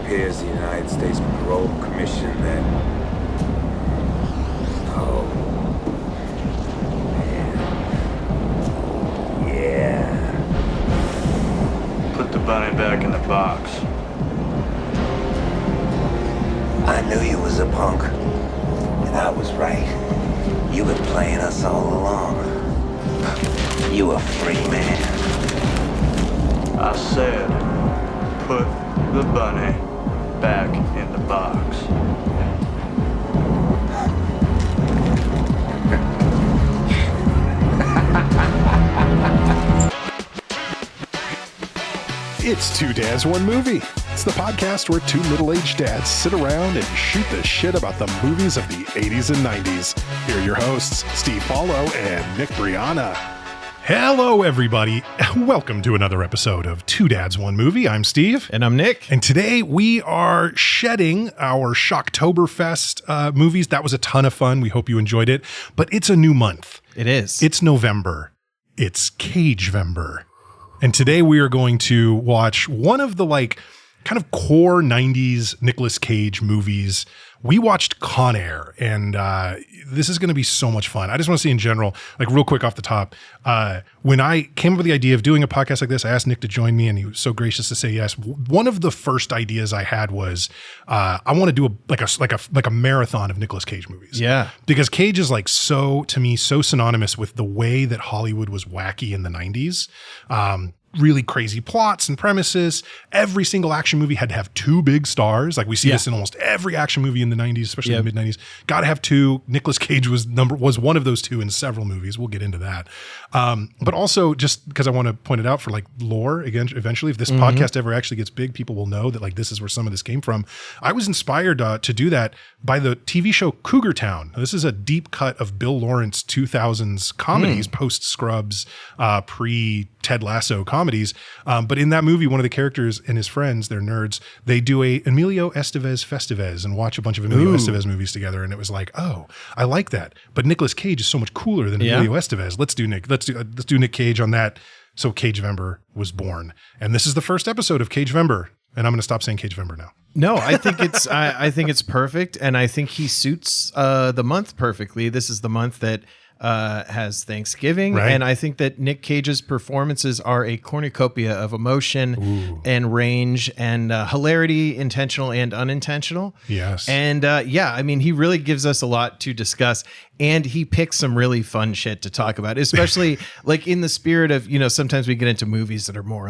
appears the United States Parole Commission that... Oh, man. Yeah. Put the bunny back in the box. I knew you was a punk, and I was right. You been playing us all along. You a free man. I said, put the bunny back in the box. It's Two Dads, One Movie. It's the podcast where two middle-aged dads sit around and shoot the shit about the movies of the 80s and 90s. Here are your hosts, Steve Paulo and Nick Brianna. Hello, everybody. Welcome to another episode of Two Dads, One Movie. I'm Steve. And I'm Nick. And today we are shedding our Shocktoberfest movies. That was a ton of fun. We hope you enjoyed it. But it's a new month. It is. It's November. It's Cagevember. And today we are going to watch one of the kind of core 90s Nicolas Cage movies. We watched Con Air, and this is going to be so much fun. I just want to say in general, real quick off the top, when I came up with the idea of doing a podcast like this, I asked Nick to join me, and he was so gracious to say yes. One of the first ideas I had was I want to do a marathon of Nicolas Cage movies. Yeah, because Cage is so synonymous with the way that Hollywood was wacky in the 90s. Really crazy plots and premises. Every single action movie had to have two big stars. We see this in almost every action movie in the 90s, especially the mid-90s. Got to have two. Nicolas Cage was one of those two in several movies. We'll get into that. But also, just because I want to point it out for lore, again, eventually, if this podcast ever actually gets big, people will know that this is where some of this came from. I was inspired to do that by the TV show Cougar Town. Now, this is a deep cut of Bill Lawrence 2000s comedies, post-Scrubs, pre-Ted Lasso comedies. But in that movie, one of the characters and his friends, they're nerds, they do a Emilio Estevez Festivez and watch a bunch of Emilio Estevez movies together. And it was oh, I like that. But Nicolas Cage is so much cooler than Emilio Estevez. Let's do Nick Cage on that. So Cagevember was born. And this is the first episode of Cagevember. And I'm going to stop saying Cagevember now. No, I think it's I think it's perfect, and I think he suits the month perfectly. This is the month that has Thanksgiving, right? And I think that Nick Cage's performances are a cornucopia of emotion and range and hilarity, intentional and unintentional. Yes. And he really gives us a lot to discuss, and he picks some really fun shit to talk about, especially in the spirit of, sometimes we get into movies that are more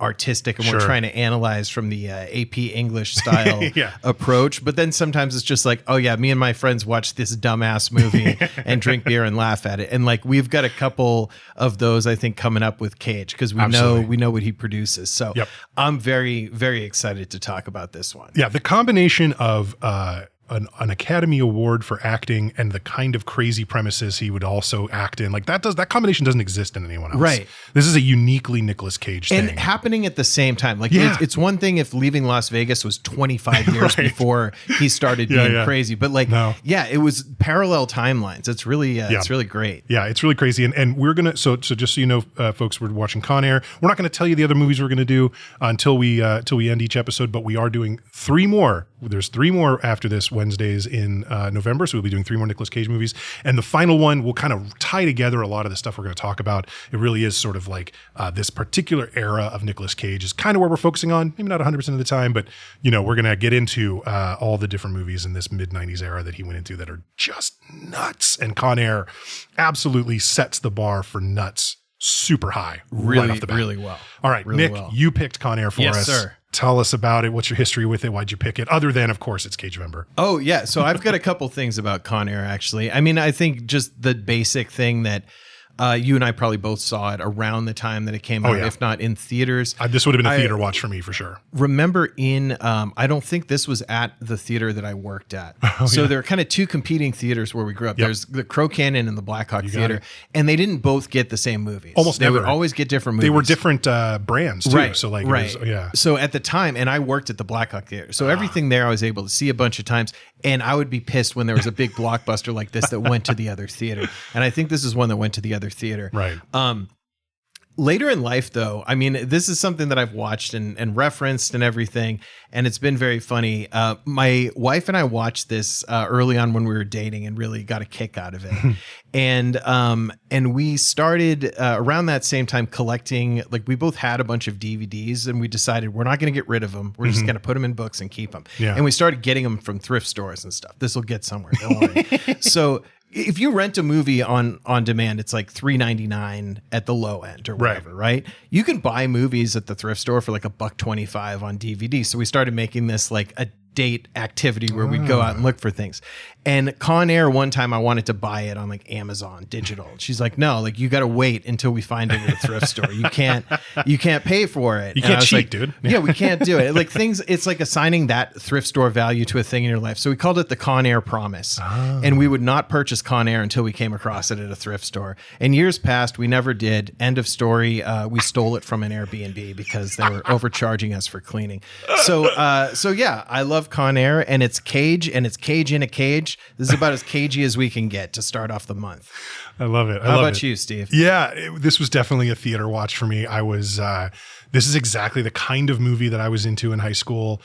artistic and we're trying to analyze from the AP English style approach. But then sometimes it's just me and my friends watch this dumbass movie and drink beer and laugh at it. And we've got a couple of those, I think, coming up with Cage because we know what he produces. So I'm very, very excited to talk about this one. Yeah. The combination of, an Academy Award for acting and the kind of crazy premises he would also act in. That combination doesn't exist in anyone else. Right. This is a uniquely Nicolas Cage thing. And happening at the same time. It's one thing if Leaving Las Vegas was 25 years before he started being crazy. But it was parallel timelines. It's really it's really great. Yeah, it's really crazy. And we're gonna so just so you know, folks, we're watching Con Air. We're not gonna tell you the other movies we're gonna do until we end each episode, but we are doing three more. There's three more after this Wednesdays in November. So we'll be doing three more Nicolas Cage movies. And the final one will kind of tie together a lot of the stuff we're going to talk about. It really is sort of this particular era of Nicolas Cage is kind of where we're focusing on, maybe not 100% of the time, but we're going to get into all the different movies in this mid-90s era that he went into that are just nuts. And Con Air absolutely sets the bar for nuts super high right off the bat. Really well. All right, Nick, you picked Con Air for us. Yes, sir. Tell us about it. What's your history with it? Why'd you pick it? Other than, of course, it's Cagevember. Oh, yeah. So I've got a couple things about Con Air, actually. I mean, I think just the basic thing that you and I probably both saw it around the time that it came out, if not in theaters. This would have been a theater watch for me, for sure. Remember I don't think this was at the theater that I worked at. There are kind of two competing theaters where we grew up. Yep. There's the Crow Canyon and the Blackhawk Theater, and they didn't both get the same movies. Almost never. They would always get different movies. They were different brands, too. Right, so right. So at the time, and I worked at the Blackhawk Theater, so everything there I was able to see a bunch of times, and I would be pissed when there was a big blockbuster like this that went to the other theater. And I think this is one that went to the other theater. Right. Later in life, though, I mean, this is something that I've watched and referenced and everything, and it's been very funny. My wife and I watched this early on when we were dating and really got a kick out of it. And we started around that same time collecting, like we both had a bunch of DVDs and we decided we're not going to get rid of them. We're just going to put them in books and keep them. Yeah. And we started getting them from thrift stores and stuff. This will get somewhere. Don't worry. So if you rent a movie on demand, it's like $3.99 at the low end or whatever, right? You can buy movies at the thrift store for like $1.25 on DVD. So we started making this like a date activity where we'd go out and look for things. And Con Air, one time I wanted to buy it on like Amazon digital. She's like, no, like you got to wait until we find it at a thrift store. You can't pay for it. You can't cheat, dude. Yeah, we can't do it. Like things, it's like assigning that thrift store value to a thing in your life. So we called it the Con Air promise. And we would not purchase Con Air until we came across it at a thrift store. And years passed, we never did. End of story. We stole it from an Airbnb because they were overcharging us for cleaning. So yeah, I love Con Air, and it's Cage, and it's Cage in a cage. This is about as cagey as we can get to start off the month. I love it. How about you, Steve? Yeah, this was definitely a theater watch for me. I was, this is exactly the kind of movie that I was into in high school.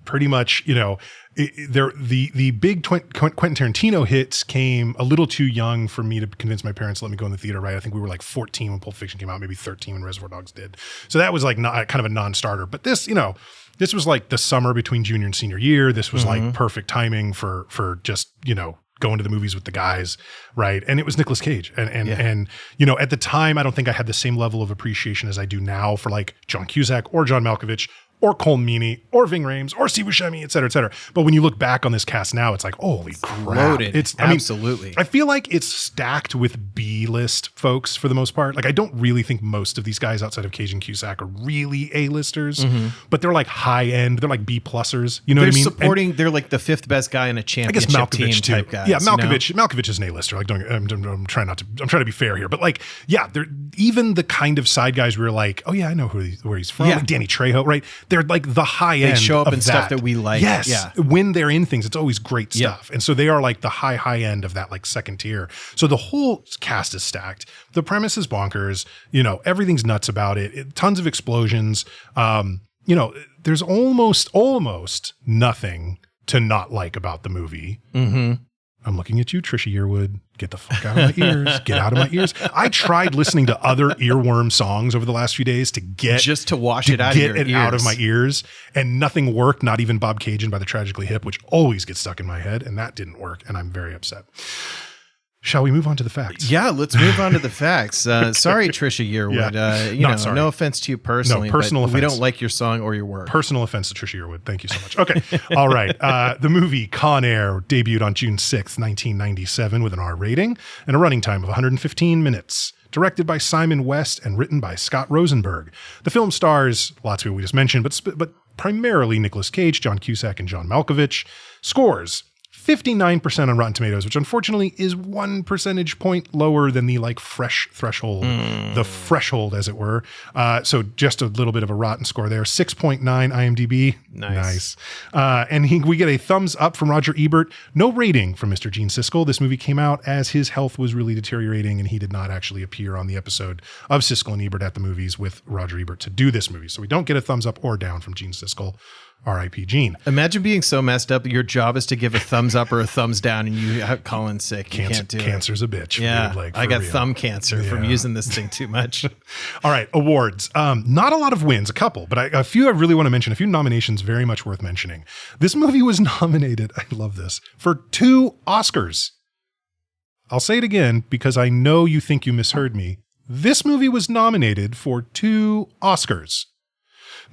Pretty much, you know, the big Quentin Tarantino hits came a little too young for me to convince my parents to let me go in the theater, right? I think we were like 14 when Pulp Fiction came out, maybe 13 when Reservoir Dogs did. So that was like not kind of a non-starter. But this, you know, this was like the summer between junior and senior year. This was like perfect timing for just, you know, going to the movies with the guys, right? And it was Nicolas Cage. And you know, at the time, I don't think I had the same level of appreciation as I do now for like John Cusack or John Malkovich or Cole Meany or Ving Rhames or Steve Buscemi, et cetera, et cetera. But when you look back on this cast now, it's like, holy crap. Loaded. It's Absolutely. I feel like it's stacked with B-list folks for the most part. Like I don't really think most of these guys outside of Cage and Cusack are really A-listers, but they're like high end. They're like B-plussers. You know what I mean? Supporting, they're like the fifth best guy in a championship team type guys. Yeah, Malkovich is an A-lister. Like, I'm trying to be fair here, but like, yeah, they're even the kind of side guys where you're like, oh yeah, I know where he's from. Yeah. Like Danny Trejo, right? They're like the high end. They show up of in stuff that we like. Yes. Yeah. When they're in things, it's always great stuff. And so they are like the high end of that like second tier. So the whole cast is stacked. The premise is bonkers. You know, everything's nuts about it. Tons of explosions. You know, there's almost nothing to not like about the movie. I'm looking at you, Trisha Yearwood. Get the fuck out of my ears. Get out of my ears. I tried listening to other earworm songs over the last few days to wash it out of your ears. Out of my ears, and nothing worked. Not even Bob Cajun by the Tragically Hip, which always gets stuck in my head, and that didn't work, and I'm very upset. Shall we move on to the facts? Yeah, let's move on to the facts. Sorry, Trisha Yearwood. Yeah. No offense to you personally. No, personal but offense. We don't like your song or your work. Personal offense to Trisha Yearwood. Thank you so much. Okay. All right. The movie Con Air debuted on June 6th, 1997 with an R rating and a running time of 115 minutes. Directed by Simon West and written by Scott Rosenberg. The film stars lots of people we just mentioned, but primarily Nicolas Cage, John Cusack, and John Malkovich. Scores 59% on Rotten Tomatoes, which unfortunately is 1 percentage point lower than the like fresh threshold, the threshold as it were. So just a little bit of a rotten score there. 6.9 IMDb. Nice. And we get a thumbs up from Roger Ebert. No rating from Mr. Gene Siskel. This movie came out as his health was really deteriorating and he did not actually appear on the episode of Siskel and Ebert at the movies with Roger Ebert to do this movie. So we don't get a thumbs up or down from Gene Siskel. R.I.P. Gene. Imagine being so messed up that your job is to give a thumbs up or a thumbs down and you have Colin's sick. You can't do it. Cancer's a bitch. Yeah. Dude, like, I got real. thumb cancer from using this thing too much. All right. Awards. Not a lot of wins, a couple, but a few I really want to mention. A few nominations very much worth mentioning. This movie was nominated, I love this, for 2 Oscars. I'll say it again because I know you think you misheard me. This movie was nominated for 2 Oscars.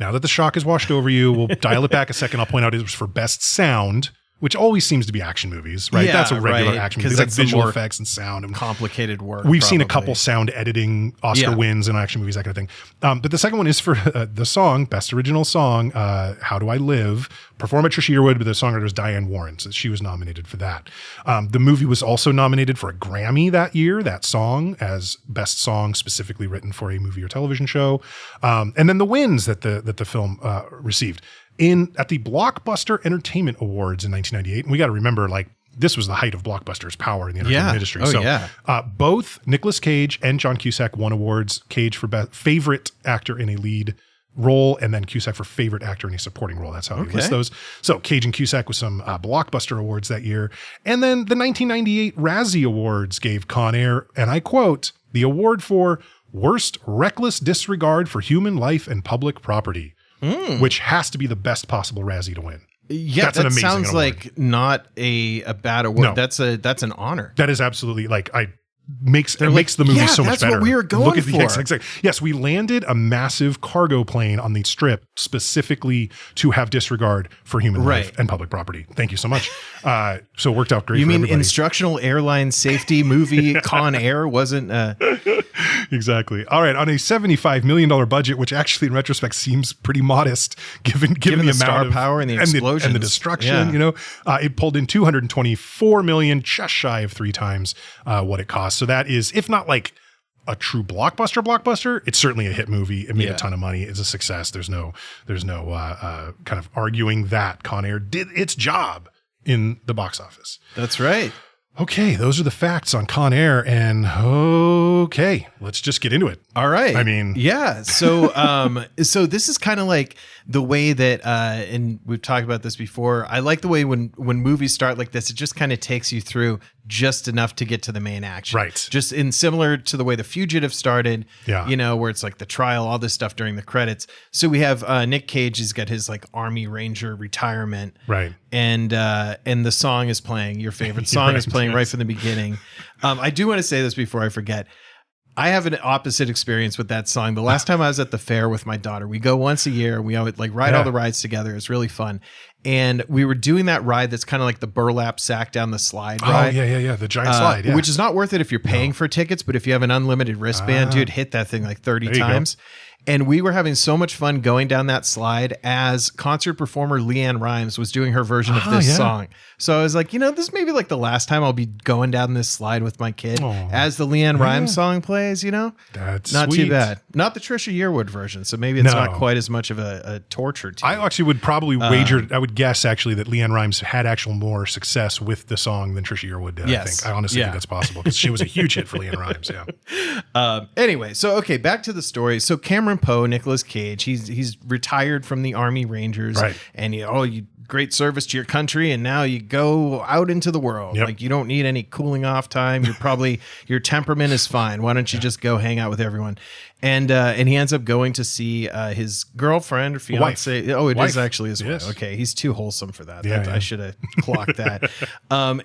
Now that the shock has washed over you, we'll dial it back a second. I'll point out it was for Best Sound, which always seems to be action movies, right? Yeah, that's a regular action movie. It's like that's the visual more effects and sound. And complicated work. We've seen a couple sound editing Oscar wins in action movies, that kind of thing. But the second one is for the song, Best Original Song, How Do I Live, performed by Trisha Yearwood, but the songwriter was Diane Warren, so she was nominated for that. The movie was also nominated for a Grammy that year, that song, as Best Song specifically written for a movie or television show. And then the wins that the film received. At the Blockbuster Entertainment Awards in 1998, and we got to remember, like, this was the height of Blockbuster's power in the entertainment industry. Both Nicolas Cage and John Cusack won awards. Cage for favorite actor in a lead role, and then Cusack for favorite actor in a supporting role. That's how we list those. So Cage and Cusack with some Blockbuster awards that year. And then the 1998 Razzie Awards gave Con Air, and I quote, the award for worst reckless disregard for human life and public property, which has to be the best possible Razzie to win. Yeah, that's an amazing sounds award. Like not a bad award. No. That's an honor. That is absolutely makes the movie so much better. That's what we were going for. Yes, we landed a massive cargo plane on the strip specifically to have disregard for human life and public property. Thank you so much. So it worked out great. You mean everybody. Instructional airline safety movie Con Air wasn't? Exactly. All right, on a $75 million budget, which actually in retrospect seems pretty modest, given the amount star of power and the explosions and the destruction. It pulled in $224 million, just shy of 3 times what it cost. So that is, if not like a true blockbuster, it's certainly a hit movie. It made a ton of money. It's a success. There's no kind of arguing that Con Air did its job in the box office. That's right. Okay, those are the facts on Con Air, and okay, let's just get into it. All right. I mean, yeah. So, so this is kind of like the way that, and we've talked about this before. I like the way when movies start like this, it just kind of takes you through just enough to get to the main action. Right. Just in similar to the way The Fugitive started. Yeah. Where it's like the trial, all this stuff during the credits. So we have Nick Cage. He's got his like Army Ranger retirement. Right. And the song is playing. Your favorite song is playing right from the beginning. I do want to say this before I forget. I have an opposite experience with that song. The last time I was at the fair with my daughter, we go once a year. We always like ride all the rides together. It's really fun. And we were doing that ride that's kind of like the burlap sack down the slide ride. Oh, yeah. The giant slide. Yeah. Which is not worth it if you're paying for tickets, but if you have an unlimited wristband, dude, hit that thing like 30 times. And we were having so much fun going down that slide as concert performer LeAnn Rimes was doing her version of this song. So I was like, this may be like the last time I'll be going down this slide with my kid as the LeAnn Rimes song plays, That's not sweet. too bad. Not the Trisha Yearwood version. So maybe it's not quite as much of a torture to I actually would probably wager, I would guess actually that LeAnn Rimes had actual more success with the song than Trisha Yearwood did. Yes. I think. I honestly think that's possible because she was a huge hit for LeAnn Rimes. Yeah. Anyway, so okay, back to the story. So Cameron Poe, Nicolas Cage, he's retired from the Army Rangers, and you great service to your country, and now you go out into the world. Like you don't need any cooling off time. You're probably your temperament is fine. Why don't you just go hang out with everyone? And he ends up going to see his girlfriend or fiance. Oh, it is actually his wife. Okay, he's too wholesome for that. I should have clocked that.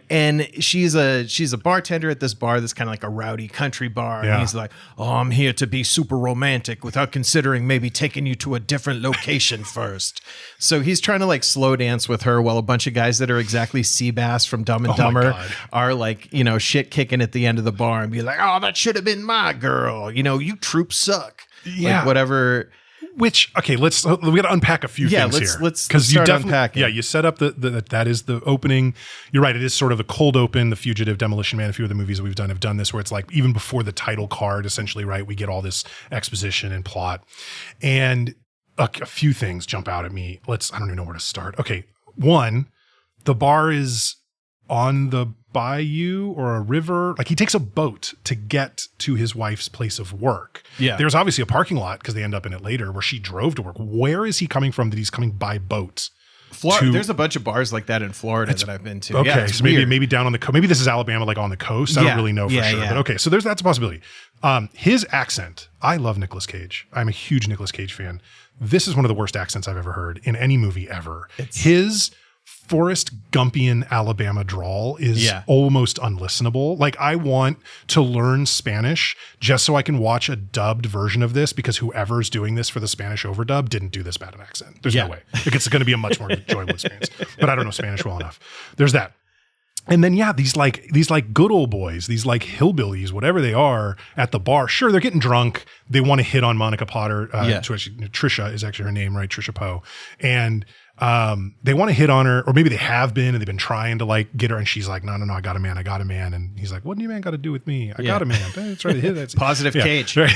And she's a bartender at this bar that's kind of like a rowdy country bar. And he's like, "Oh, I'm here to be super romantic without considering maybe taking you to a different location first." So he's trying to like slow dance with her while a bunch of guys that are exactly Seabass from Dumb and Dumber are like, shit kicking at the end of the bar and be like, "Oh, that should have been my girl. You troops suck." Yeah. Like whatever. Which, okay, we got to unpack a few things here. Let's start unpacking. Yeah, you set up that is the opening. You're right. It is sort of a cold open. The Fugitive, Demolition Man, a few of the movies that we've done have done this, where it's like even before the title card, essentially, right? We get all this exposition and plot, and a few things jump out at me. I don't even know where to start. Okay, one, the bar is on the bayou or a river. Like he takes a boat to get to his wife's place of work. Yeah. There's obviously a parking lot because they end up in it later where she drove to work. Where is he coming from that he's coming by boat? Florida. There's a bunch of bars like that in Florida that I've been to. Okay. So maybe down on the coast. Maybe this is Alabama, like on the coast. I don't really know for sure. But okay. So that's a possibility. His accent. I love Nicolas Cage. I'm a huge Nicolas Cage fan. This is one of the worst accents I've ever heard in any movie ever. His Forrest Gumpian Alabama drawl is almost unlistenable. Like I want to learn Spanish just so I can watch a dubbed version of this because whoever's doing this for the Spanish overdub didn't do this bad an accent. There's no way. Like it's going to be a much more enjoyable experience. But I don't know Spanish well enough. There's that. And then, these good old boys, these like hillbillies, whatever they are at the bar. Sure, they're getting drunk. They want to hit on Monica Potter. Trisha is actually her name, right? Trisha Poe. And they want to hit on her, or maybe they have been, and they've been trying to like get her. And she's like, no, I got a man. And he's like, what do you man got to do with me? I got a man. That's right. That's positive Cage. Right.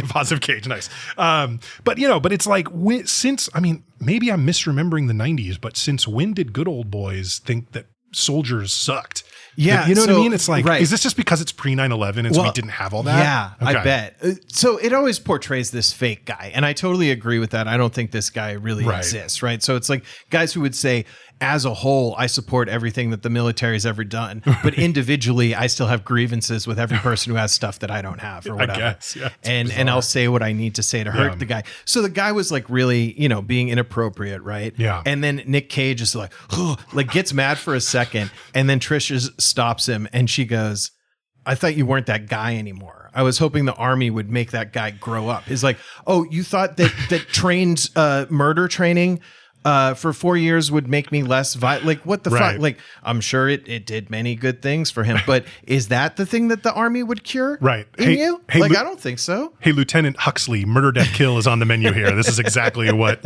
Positive Cage. Nice. But it's like, maybe I'm misremembering the 90s, but since when did good old boys think that soldiers sucked. Yeah. You know what I mean? It's like, right. is this just because it's pre 9/11 and so we didn't have all that? Yeah, Okay. I bet. So it always portrays this fake guy. And I totally agree with that. I don't think this guy really exists, right? So it's like guys who would say, as a whole, I support everything that the military has ever done. But individually, I still have grievances with every person who has stuff that I don't have or whatever. I guess, yeah. And I'll say what I need to say to hurt the guy. So the guy was like really, being inappropriate, right? Yeah. And then Nick Cage is like, gets mad for a second. And then Trish stops him and she goes, I thought you weren't that guy anymore. I was hoping the army would make that guy grow up. He's like, oh, you thought that trained murder training for 4 years would make me less violent. Like, what the fuck? Like, I'm sure it did many good things for him, but is that the thing that the army would cure? Right. In you? I don't think so. Hey, Lieutenant Huxley, murder, death, kill is on the menu here. This is exactly what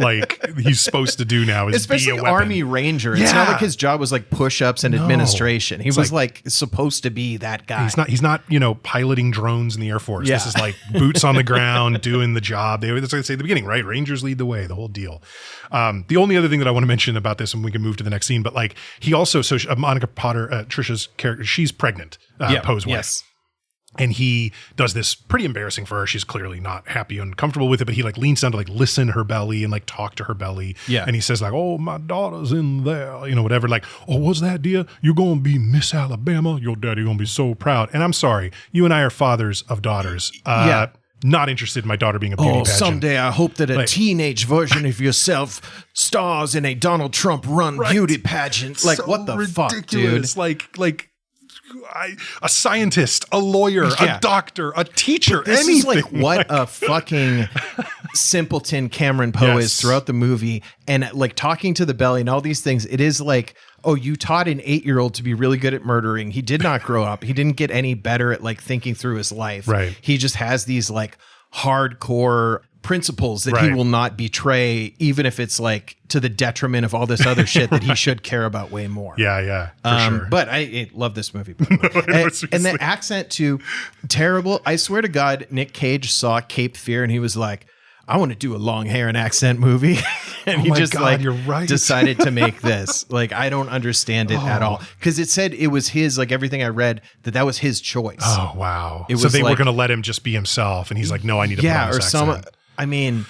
he's supposed to do now. Is especially be a weapon. Army Ranger. It's not like his job was like push-ups and administration. He was like supposed to be that guy. He's not piloting drones in the Air Force. Yeah. This is like boots on the ground doing the job. That's what I say at the beginning, right? Rangers lead the way, the whole deal. The only other thing that I want to mention about this, and we can move to the next scene, but like he also, Monica Potter, Trisha's character, she's pregnant, Poe's wife. Yes. And he does this pretty embarrassing for her. She's clearly not happy and comfortable with it, but he like leans down to like listen to her belly and like talk to her belly. Yeah. And he says like, oh, my daughter's in there, whatever. Like, oh, what's that, dear? You're going to be Miss Alabama. Your daddy going to be so proud. And I'm sorry, you and I are fathers of daughters. Not interested in my daughter being a beauty pageant. Someday I hope that a teenage version of yourself stars in a Donald Trump run beauty pageant. Like, so what the fuck, dude? Like a scientist, a lawyer, a doctor, a teacher, this anything. Is like what a fucking simpleton Cameron Poe is throughout the movie. And like talking to the belly and all these things, it is like, oh, you taught an 8-year-old to be really good at murdering. He did not grow up. He didn't get any better at like thinking through his life. Right. He just has these like hardcore principles that he will not betray, even if it's like to the detriment of all this other shit that he should care about way more. Yeah, for sure. But I love this movie. By the way. And the accent too, terrible. I swear to God, Nick Cage saw Cape Fear and he was like, I want to do a long hair and accent movie. And he just you're right. Decided to make this. Like, I don't understand it at all. Because it said it was his, like everything I read, that was his choice. Oh, wow. So they were going to let him just be himself. And he's like, no, I need to put on this accent. I mean.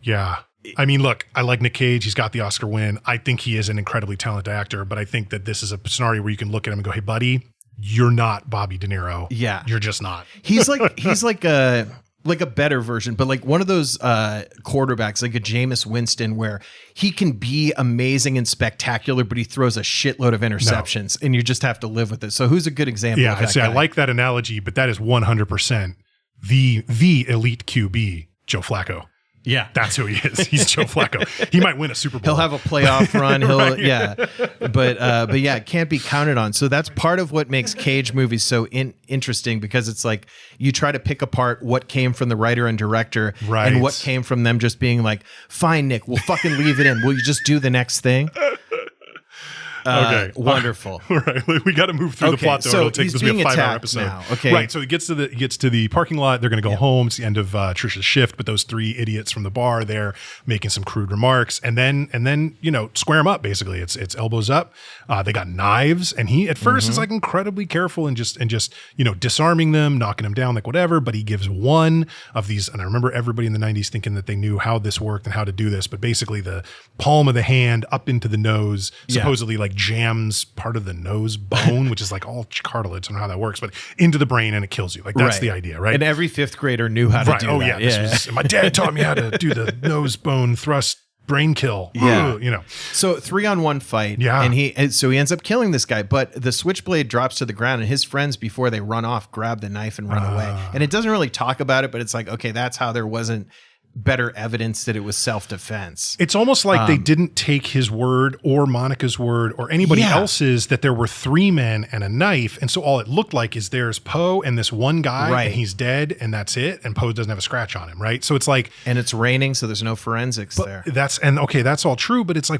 Yeah. I mean, look, I like Nick Cage. He's got the Oscar win. I think he is an incredibly talented actor. But I think that this is a scenario where you can look at him and go, hey, buddy, you're not Bobby De Niro. Yeah. You're just not. He's like a better version, but like one of those quarterbacks, like a Jameis Winston, where he can be amazing and spectacular, but he throws a shitload of interceptions and you just have to live with it. So who's a good example of that guy? I like that analogy, but that is 100% the elite QB, Joe Flacco. Yeah. That's who he is. He's Joe Flacco. He might win a Super Bowl. He'll have a playoff run. But yeah, it can't be counted on. So that's part of what makes Cage movies so interesting, because it's like you try to pick apart what came from the writer and director and what came from them just being like, fine, Nick, we'll fucking leave it in. Will you just do the next thing? Okay. Wonderful. Right. We got to move through the plot though. So it'll take he's this will be a being 5-hour attacked episode. now. Okay. Right. So he gets to the parking lot. They're going to go home. It's the end of Trisha's shift, but those 3 idiots from the bar, they're making some crude remarks, and then square them up. Basically, it's elbows up. They got knives, and he at first is like incredibly careful and just disarming them, knocking them down, like whatever. But he gives one of these, and I remember everybody in the 90s thinking that they knew how this worked and how to do this, but basically the palm of the hand up into the nose, supposedly like jams part of the nose bone, which is like all cartilage. I don't know how that works, but into the brain, and it kills you. Like that's the idea, right? And every 5th grader knew how to do that. Oh yeah. My dad taught me how to do the nose bone thrust brain kill. Yeah. So 3-on-1 fight. Yeah. And he ends up killing this guy, but the switchblade drops to the ground, and his friends, before they run off, grab the knife and run away. And it doesn't really talk about it, but it's like, okay, that's how there wasn't better evidence that it was self-defense. It's almost like they didn't take his word or Monica's word or anybody else's, that there were 3 men and a knife. And so all it looked like is there's Poe and this one guy and he's dead and that's it. And Poe doesn't have a scratch on him. Right. So it's like, and it's raining. So there's no forensics there. That's all true. But it's like,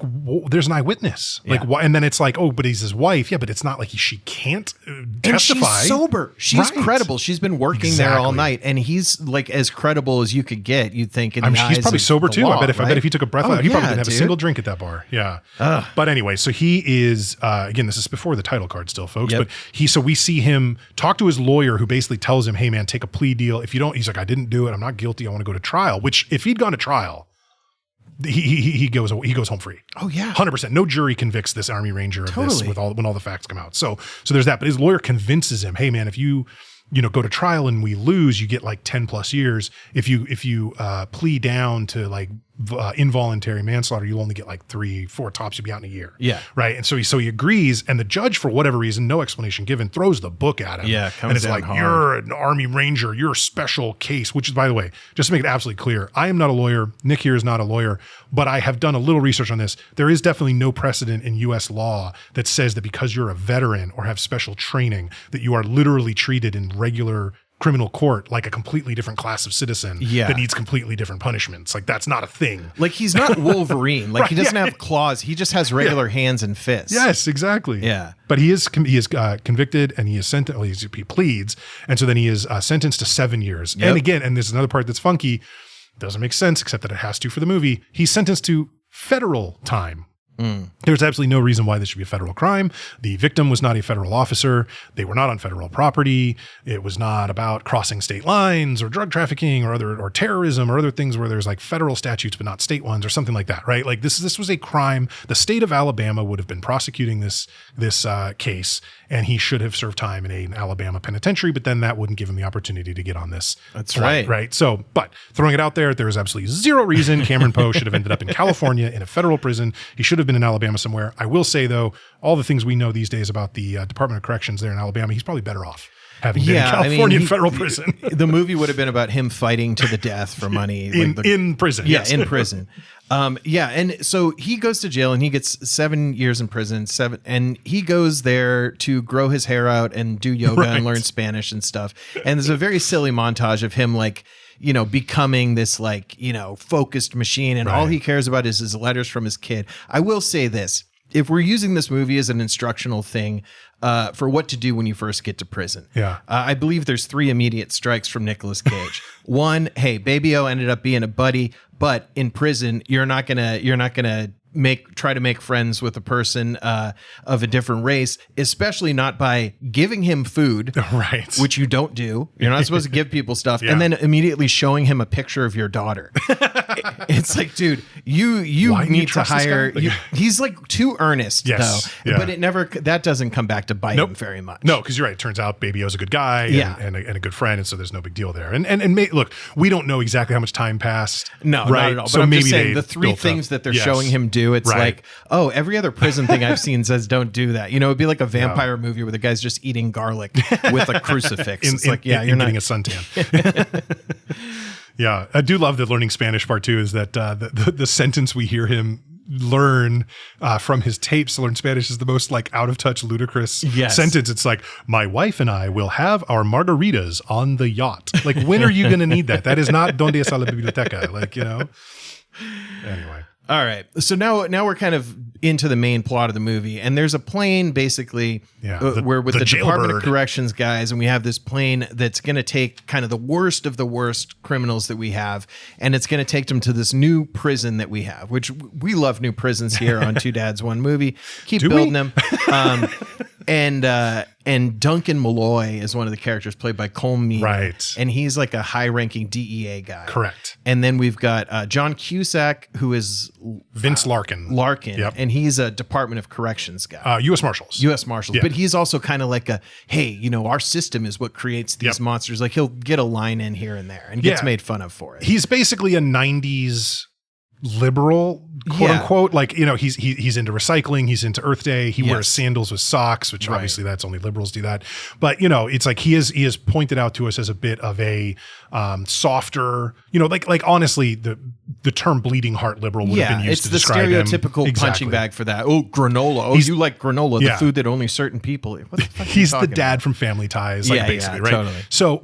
there's an eyewitness. Like, why? And then it's like, oh, but he's his wife. Yeah. But it's not like she can't testify. And she's sober. She's credible. She's been working there all night, and he's like as credible as you could get. You'd think, think. I'm sure he's probably sober too. Law, I bet if he took a breath, he probably didn't have a single drink at that bar. Yeah. But anyway, so he is again. This is before the title card, still, folks. Yep. But so we see him talk to his lawyer, who basically tells him, "Hey, man, take a plea deal. If you don't," he's like, "I didn't do it. I'm not guilty. I want to go to trial." Which, if he'd gone to trial, he goes home free. Oh yeah, 100%. No jury convicts this Army Ranger of this when all the facts come out. So there's that. But his lawyer convinces him, "Hey, man, if you go to trial and we lose, you get like 10 plus years. If you plea down to like involuntary manslaughter, you'll only get like 3-4 tops. You'll be out in a year." Yeah. Right. And so he agrees. And the judge, for whatever reason, no explanation given, throws the book at him. Yeah. And it's like, hard. "You're an Army Ranger. You're a special case," which is, by the way, just to make it absolutely clear, I am not a lawyer. Nick here is not a lawyer, but I have done a little research on this. There is definitely no precedent in U.S. law that says that because you're a veteran or have special training, that you are literally treated in regular criminal court like a completely different class of citizen that needs completely different punishments. Like, that's not a thing. Like, he's not Wolverine. Like, he doesn't have claws. He just has regular hands and fists. Yes, exactly. Yeah. But he is convicted, and he is sentenced. Well, he pleads, and so then he is sentenced to 7 years. Yep. And again, and there's another part that's funky. Doesn't make sense, except that it has to for the movie. He's sentenced to federal time. There's absolutely no reason why this should be a federal crime. The victim was not a federal officer. They were not on federal property. It was not about crossing state lines or drug trafficking or terrorism or other things where there's like federal statutes but not state ones or something like that, right? Like this was a crime. The state of Alabama would have been prosecuting this case, and he should have served time in an Alabama penitentiary, but then that wouldn't give him the opportunity to get on this. That's flight, right. So, but throwing it out there is absolutely zero reason Cameron Poe should have ended up in California in a federal prison. He should have been in Alabama somewhere. I will say, though, all the things we know these days about the Department of Corrections there in Alabama, he's probably better off having been in California in federal prison. The movie would have been about him fighting to the death for money. In prison. Yeah, yes. in prison. And so he goes to jail and he gets 7 years in prison, and he goes there to grow his hair out and do yoga and learn Spanish and stuff. And there's a very silly montage of him becoming this focused machine, and all he cares about is his letters from his kid. I will say this. If we're using this movie as an instructional thing for what to do when you first get to prison, I believe there's 3 immediate strikes from Nicolas Cage. One, hey, Baby O ended up being a buddy, but in prison, you're not gonna try to make friends with a person of a different race, especially not by giving him food, right? Which you don't do. You're not supposed to give people stuff, and then immediately showing him a picture of your daughter. It's like, dude, you need to hire. He's like too earnest, though. Yeah. But that doesn't come back to bite him very much. No, because you're right. It turns out Baby O's a good guy, and a good friend, and so there's no big deal there. And look, we don't know exactly how much time passed. No, right? Not at all. But so I'm maybe just saying the 3 things that they're showing him do. It's like, oh, every other prison thing I've seen says don't do that. It'd be like a vampire movie where the guy's just eating garlic with a crucifix. You're not getting a suntan. Yeah, I do love the learning Spanish part too. Is that the sentence we hear him learn from his tapes to learn Spanish is the most out of touch, ludicrous sentence. It's like, "My wife and I will have our margaritas on the yacht." Like, when are you going to need that? That is not "Donde está la biblioteca?" Anyway. All right. So now we're kind of into the main plot of the movie, and there's a plane basically where with the Department of Corrections guys, and we have this plane that's going to take kind of the worst of the worst criminals that we have, and it's going to take them to this new prison that we have, which we love new prisons here on Two Dads One Movie. Keep building them. And Duncan Malloy is one of the characters played by Cole Meany. Right. And he's like a high-ranking DEA guy. Correct. And then we've got John Cusack, who is Vince Larkin. Yep. And he's a Department of Corrections guy. U.S. Marshals. U.S. Marshals. Yeah. But he's also kind of like our system is what creates these monsters. Like, he'll get a line in here and there and gets made fun of for it. He's basically a 90s liberal, quote unquote. He's into recycling, he's into Earth Day, he wears sandals with socks, which obviously that's only liberals do that. But it's like he is pointed out to us as a bit of a softer, honestly, the term bleeding heart liberal would have been used to describe him. It's the stereotypical punching bag for that. Oh, granola. Oh, you like granola, the food that only certain people. What the fuck he's the dad from Family Ties, basically, right? Totally. So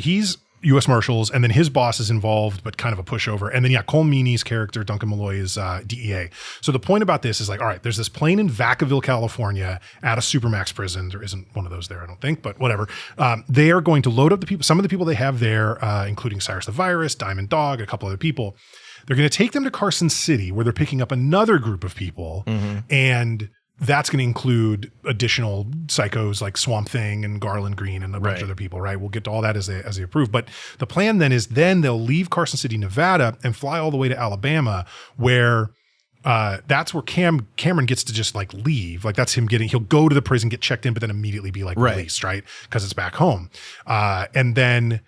he's U.S. Marshals, and then his boss is involved, but kind of a pushover. And then, Cole Meany's character, Duncan Malloy, is DEA. So the point about this is like, all right, there's this plane in Vacaville, California at a Supermax prison. There isn't one of those there, I don't think, but whatever. They are going to load up the people, some of the people they have there, including Cyrus the Virus, Diamond Dog, a couple other people. They're going to take them to Carson City, where they're picking up another group of people, and that's going to include additional psychos like Swamp Thing and Garland Green and a bunch of other people, right? We'll get to all that as they approve. But the plan then is they'll leave Carson City, Nevada, and fly all the way to Alabama, where that's where Cameron gets to just like leave. Like that's him he'll go to the prison, get checked in, but then immediately be like released, right? Because it's back home. And then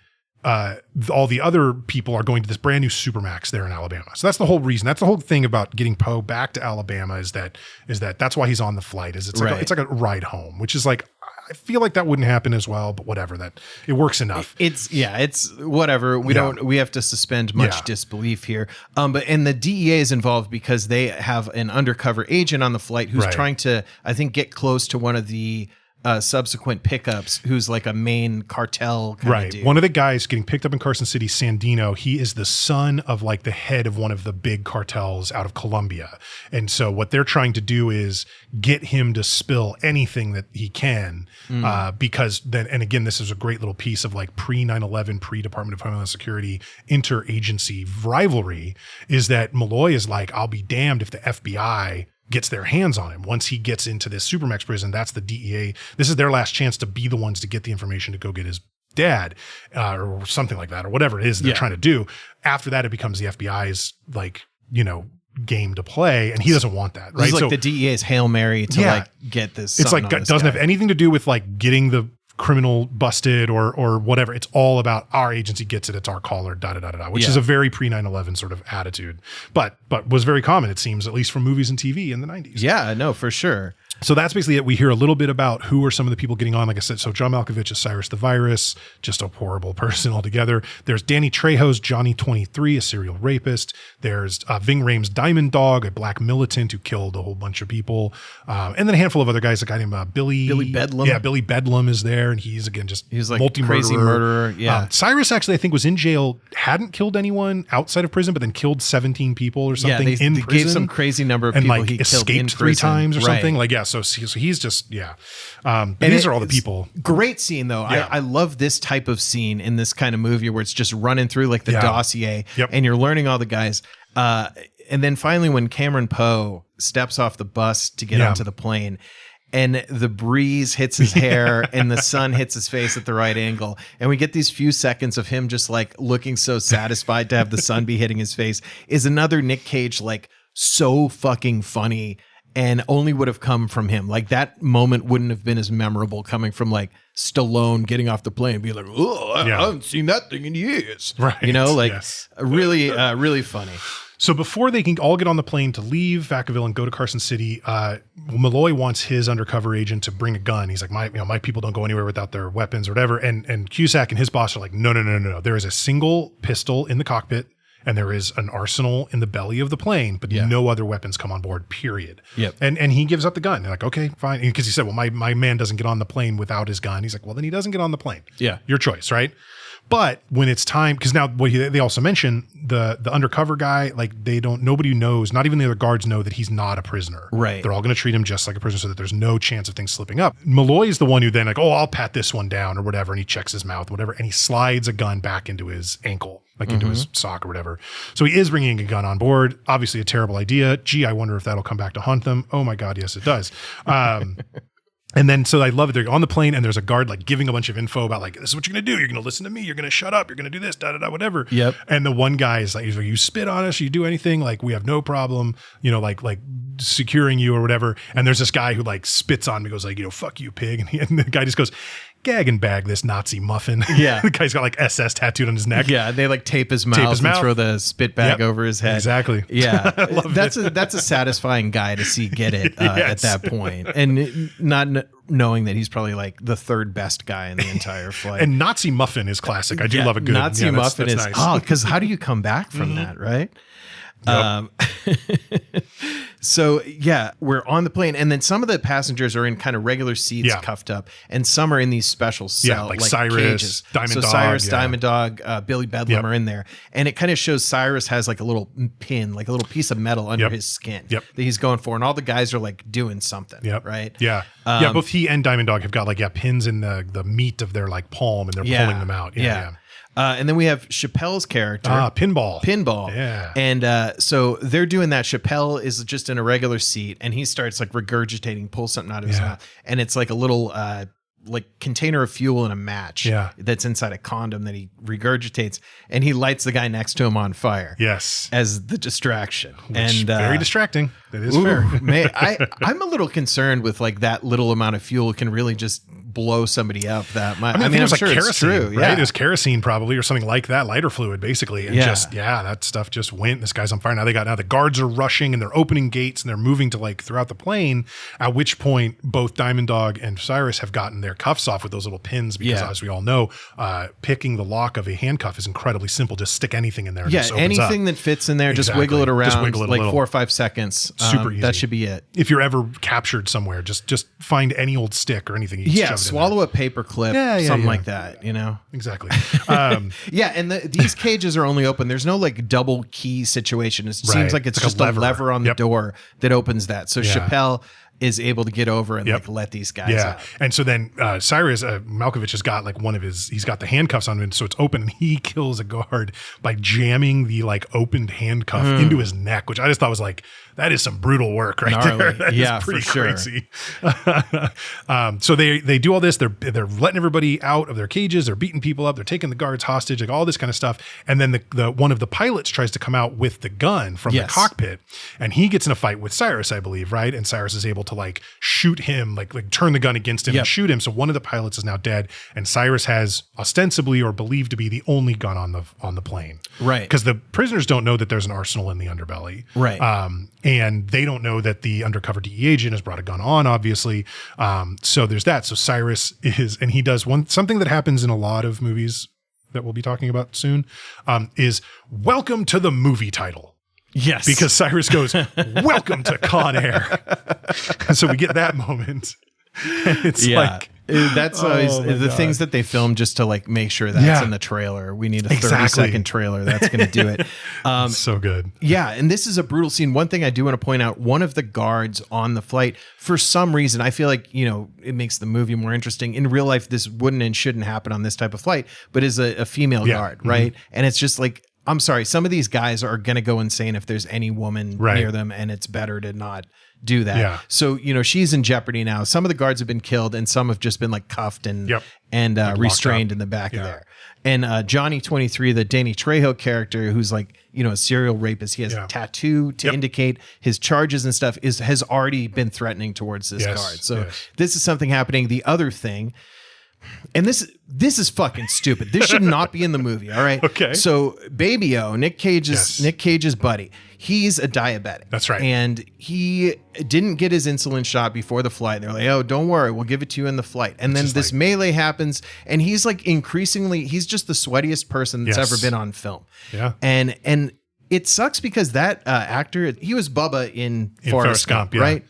all the other people are going to this brand new Supermax there in Alabama. So that's the whole reason. That's the whole thing about getting Poe back to Alabama is that's why he's on the flight. It's like a ride home, which is like, I feel like that wouldn't happen as well, but whatever, that it works enough. It's whatever. We have to suspend much disbelief here. And the DEA is involved because they have an undercover agent on the flight who's trying to, I think, get close to one of the subsequent pickups, who's like a main cartel kind of dude. One of the guys getting picked up in Carson City, Sandino, he is the son of like the head of one of the big cartels out of Colombia. And so what they're trying to do is get him to spill anything that he can, because then, and again, this is a great little piece of like pre-9/11, pre-Department of Homeland Security interagency rivalry, is that Malloy is like, I'll be damned if the FBI gets their hands on him. Once he gets into this Supermax prison, that's the DEA. This is their last chance to be the ones to get the information to go get his dad, or something like that, or whatever it is they're trying to do. After that, it becomes the FBI's like, game to play, and he doesn't want that, right? It's like the DEA's Hail Mary to like get this. It's like, it doesn't have anything to do with like getting the criminal busted or whatever. It's all about our agency gets it. It's our caller, which is a very pre 9/11 sort of attitude, but was very common, it seems, at least from movies and TV in the 90s. Yeah, no, for sure. So that's basically it. We hear a little bit about who are some of the people getting on. Like I said, so John Malkovich is Cyrus the Virus, just a horrible person altogether. There's Danny Trejo's Johnny 23, a serial rapist. There's Ving Rhames' Diamond Dog, a black militant who killed a whole bunch of people. And then a handful of other guys, a guy named Billy Bedlam. Yeah, Billy Bedlam is there. And he's, again, he's like crazy murderer. Yeah. Cyrus actually, I think, was in jail, hadn't killed anyone outside of prison, but then killed 17 people or something in prison. Gave some crazy number of people and like he escaped killed in 3 times or something. Like, so he's just, and these are all the people. Great scene though. Yeah. I love this type of scene in this kind of movie where it's just running through like the dossier and you're learning all the guys. And then finally when Cameron Poe steps off the bus to get onto the plane and the breeze hits his hair and the sun hits his face at the right angle, and we get these few seconds of him just like looking so satisfied to have the sun be hitting his face, is another Nick Cage, like so fucking funny. And only would have come from him. Like that moment wouldn't have been as memorable coming from like Stallone getting off the plane and being like, "Oh, I haven't seen that thing in years." Right. Really, really funny. So before they can all get on the plane to leave Vacaville and go to Carson City, Malloy wants his undercover agent to bring a gun. He's like, my people don't go anywhere without their weapons or whatever. And Cusack and his boss are like, no. There is a single pistol in the cockpit. And there is an arsenal in the belly of the plane, but no other weapons come on board, period. Yep. And he gives up the gun. They're like, okay, fine. Because he said, well, my man doesn't get on the plane without his gun. He's like, well, then he doesn't get on the plane. Yeah. Your choice, right? But when it's time, because now they also mention the undercover guy, like nobody knows, not even the other guards know that he's not a prisoner. Right. They're all going to treat him just like a prisoner so that there's no chance of things slipping up. Malloy is the one who then like, oh, I'll pat this one down or whatever. And he checks his mouth, whatever. And he slides a gun back into his ankle, like into his sock or whatever. So he is bringing a gun on board. Obviously a terrible idea. Gee, I wonder if that'll come back to haunt them. Oh my God, yes, it does. And then, so I love it. They're on the plane and there's a guard like giving a bunch of info about like, this is what you're going to do. You're going to listen to me. You're going to shut up. You're going to do this, whatever. Yep. And the one guy is like, he's like, you spit on us, you do anything, like we have no problem, like securing you or whatever. And there's this guy who like spits on me, goes like, fuck you, pig. And the guy just goes, gag and bag this Nazi muffin. Yeah. The guy's got like SS tattooed on his neck. Yeah. They like tape his mouth and throw the spit bag over his head. Exactly. Yeah. That's a satisfying guy to see get it at that point. And not knowing that he's probably like the third best guy in the entire flight. And Nazi muffin is classic. I do love a good Nazi muffin. That's nice. Because how do you come back from that, right? Yep. So yeah, we're on the plane, and then some of the passengers are in kind of regular seats, cuffed up, and some are in these special cell, like Cyrus, cages. Diamond Dog, Cyrus, Diamond Dog, Billy Bedlam are in there, and it kind of shows Cyrus has like a little pin, like a little piece of metal under his skin that he's going for, and all the guys are like doing something, right? Yeah, both he and Diamond Dog have got like pins in the meat of their like palm, and they're pulling them out. And then we have Chappelle's character. Pinball. Yeah. And so they're doing that. Chappelle is just in a regular seat, and he starts like regurgitating, pull something out of his mouth. And it's like a little like container of fuel and a match that's inside a condom that he regurgitates, and he lights the guy next to him on fire. Yes. As the distraction. And very distracting. That is fair. I'm a little concerned with like that little amount of fuel can really just blow somebody up that much. I mean, it was like sure kerosene, it's true. right? Yeah. It was kerosene probably, or something like that, lighter fluid basically. And that stuff just went. This guy's on fire. Now the guards are rushing and they're opening gates and they're moving to like throughout the plane, at which point both Diamond Dog and Cyrus have gotten their cuffs off with those little pins because as we all know, picking the lock of a handcuff is incredibly simple. Just stick anything in there. And it just opens anything up. that fits in there, just wiggle it around, like 4 or 5 seconds. Super easy. That should be it. If you're ever captured somewhere, just find any old stick or anything. Swallow a paper clip, something like that, you know? Exactly. And these cages are only open. There's no like double key situation. It seems like it's just a lever on the door that opens that. So Chappelle is able to get over and like let these guys out. And so then Cyrus Malkovich has got like he's got the handcuffs on him, so it's open, and he kills a guard by jamming the like opened handcuff into his neck, which I just thought was like, that is some brutal work right there. That is pretty crazy. So they do all this. They're letting everybody out of their cages. They're beating people up. They're taking the guards hostage, like all this kind of stuff. And then the one of the pilots tries to come out with the gun from the cockpit, and he gets in a fight with Cyrus, I believe, right? And Cyrus is able to like shoot him, like turn the gun against him and shoot him. So one of the pilots is now dead, and Cyrus has ostensibly or believed to be the only gun on the plane, right? Because the prisoners don't know that there's an arsenal in the underbelly, right? And they don't know that the undercover DEA agent has brought a gun on, obviously. So there's that. So Cyrus and he does something that happens in a lot of movies that we'll be talking about soon, is welcome to the movie title. Yes. Because Cyrus goes, welcome to Con Air. And so we get that moment. And it's like, that's always the things that they film just to like make sure that's in the trailer. We need a 30-second trailer that's going to do it. So good. Yeah. And this is a brutal scene. One thing I do want to point out, one of the guards on the flight, for some reason, I feel like, it makes the movie more interesting. In real life, this wouldn't and shouldn't happen on this type of flight, but is a female guard, right? And it's just like, I'm sorry, some of these guys are going to go insane if there's any woman near them, and it's better to not do that. Yeah. So, she's in jeopardy now. Some of the guards have been killed, and some have just been like cuffed and restrained in the back of there. And Johnny 23, the Danny Trejo character, who's like, a serial rapist, he has a tattoo to indicate his charges and stuff, has already been threatening towards this guard. So this is something happening. The other thing, and this is fucking stupid. This should not be in the movie. All right. Okay. So Baby O, Nick Cage's buddy, he's a diabetic. That's right. And he didn't get his insulin shot before the flight. They're like, oh, don't worry, we'll give it to you in the flight. And then this melee happens, and he's like he's just the sweatiest person that's ever been on film. Yeah. And it sucks because that actor, he was Bubba in Forrest Gump, right?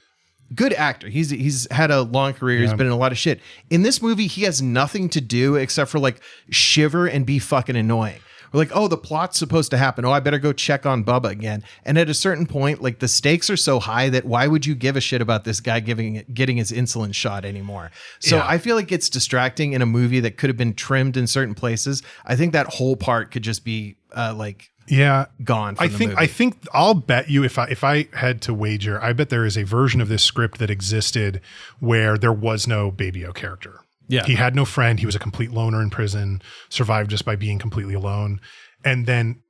Good actor. He's had a long career. He's been in a lot of shit. In this movie, he has nothing to do except for like shiver and be fucking annoying. We're like, oh, the plot's supposed to happen. Oh, I better go check on Bubba again. And at a certain point, like the stakes are so high that why would you give a shit about this guy getting his insulin shot anymore? So I feel like it's distracting in a movie that could have been trimmed in certain places. I think that whole part could just be gone from the movie. I think I'll bet you if I had to wager, I bet there is a version of this script that existed where there was no Baby O character. Yeah. He had no friend. He was a complete loner in prison, survived just by being completely alone. And then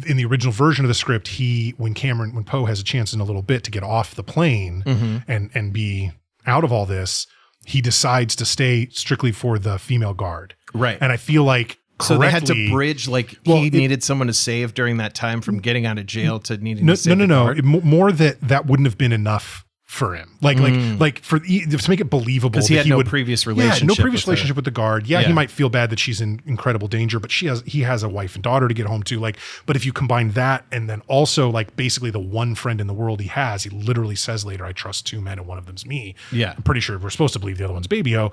in the original version of the script, when Poe has a chance in a little bit to get off the plane and be out of all this, he decides to stay strictly for the female guard. Right. And I feel like so they had to bridge, he needed someone to save during that time from getting out of jail to needing to save the guard? More that wouldn't have been enough for him, like to make it believable because he had no previous relationship. No previous relationship with the guard. Yeah, he might feel bad that she's in incredible danger, but he has a wife and daughter to get home to. Like, but if you combine that and then also like basically the one friend in the world he has, he literally says later, "I trust two men and one of them's me." Yeah, I'm pretty sure we're supposed to believe the other one's Baby-O.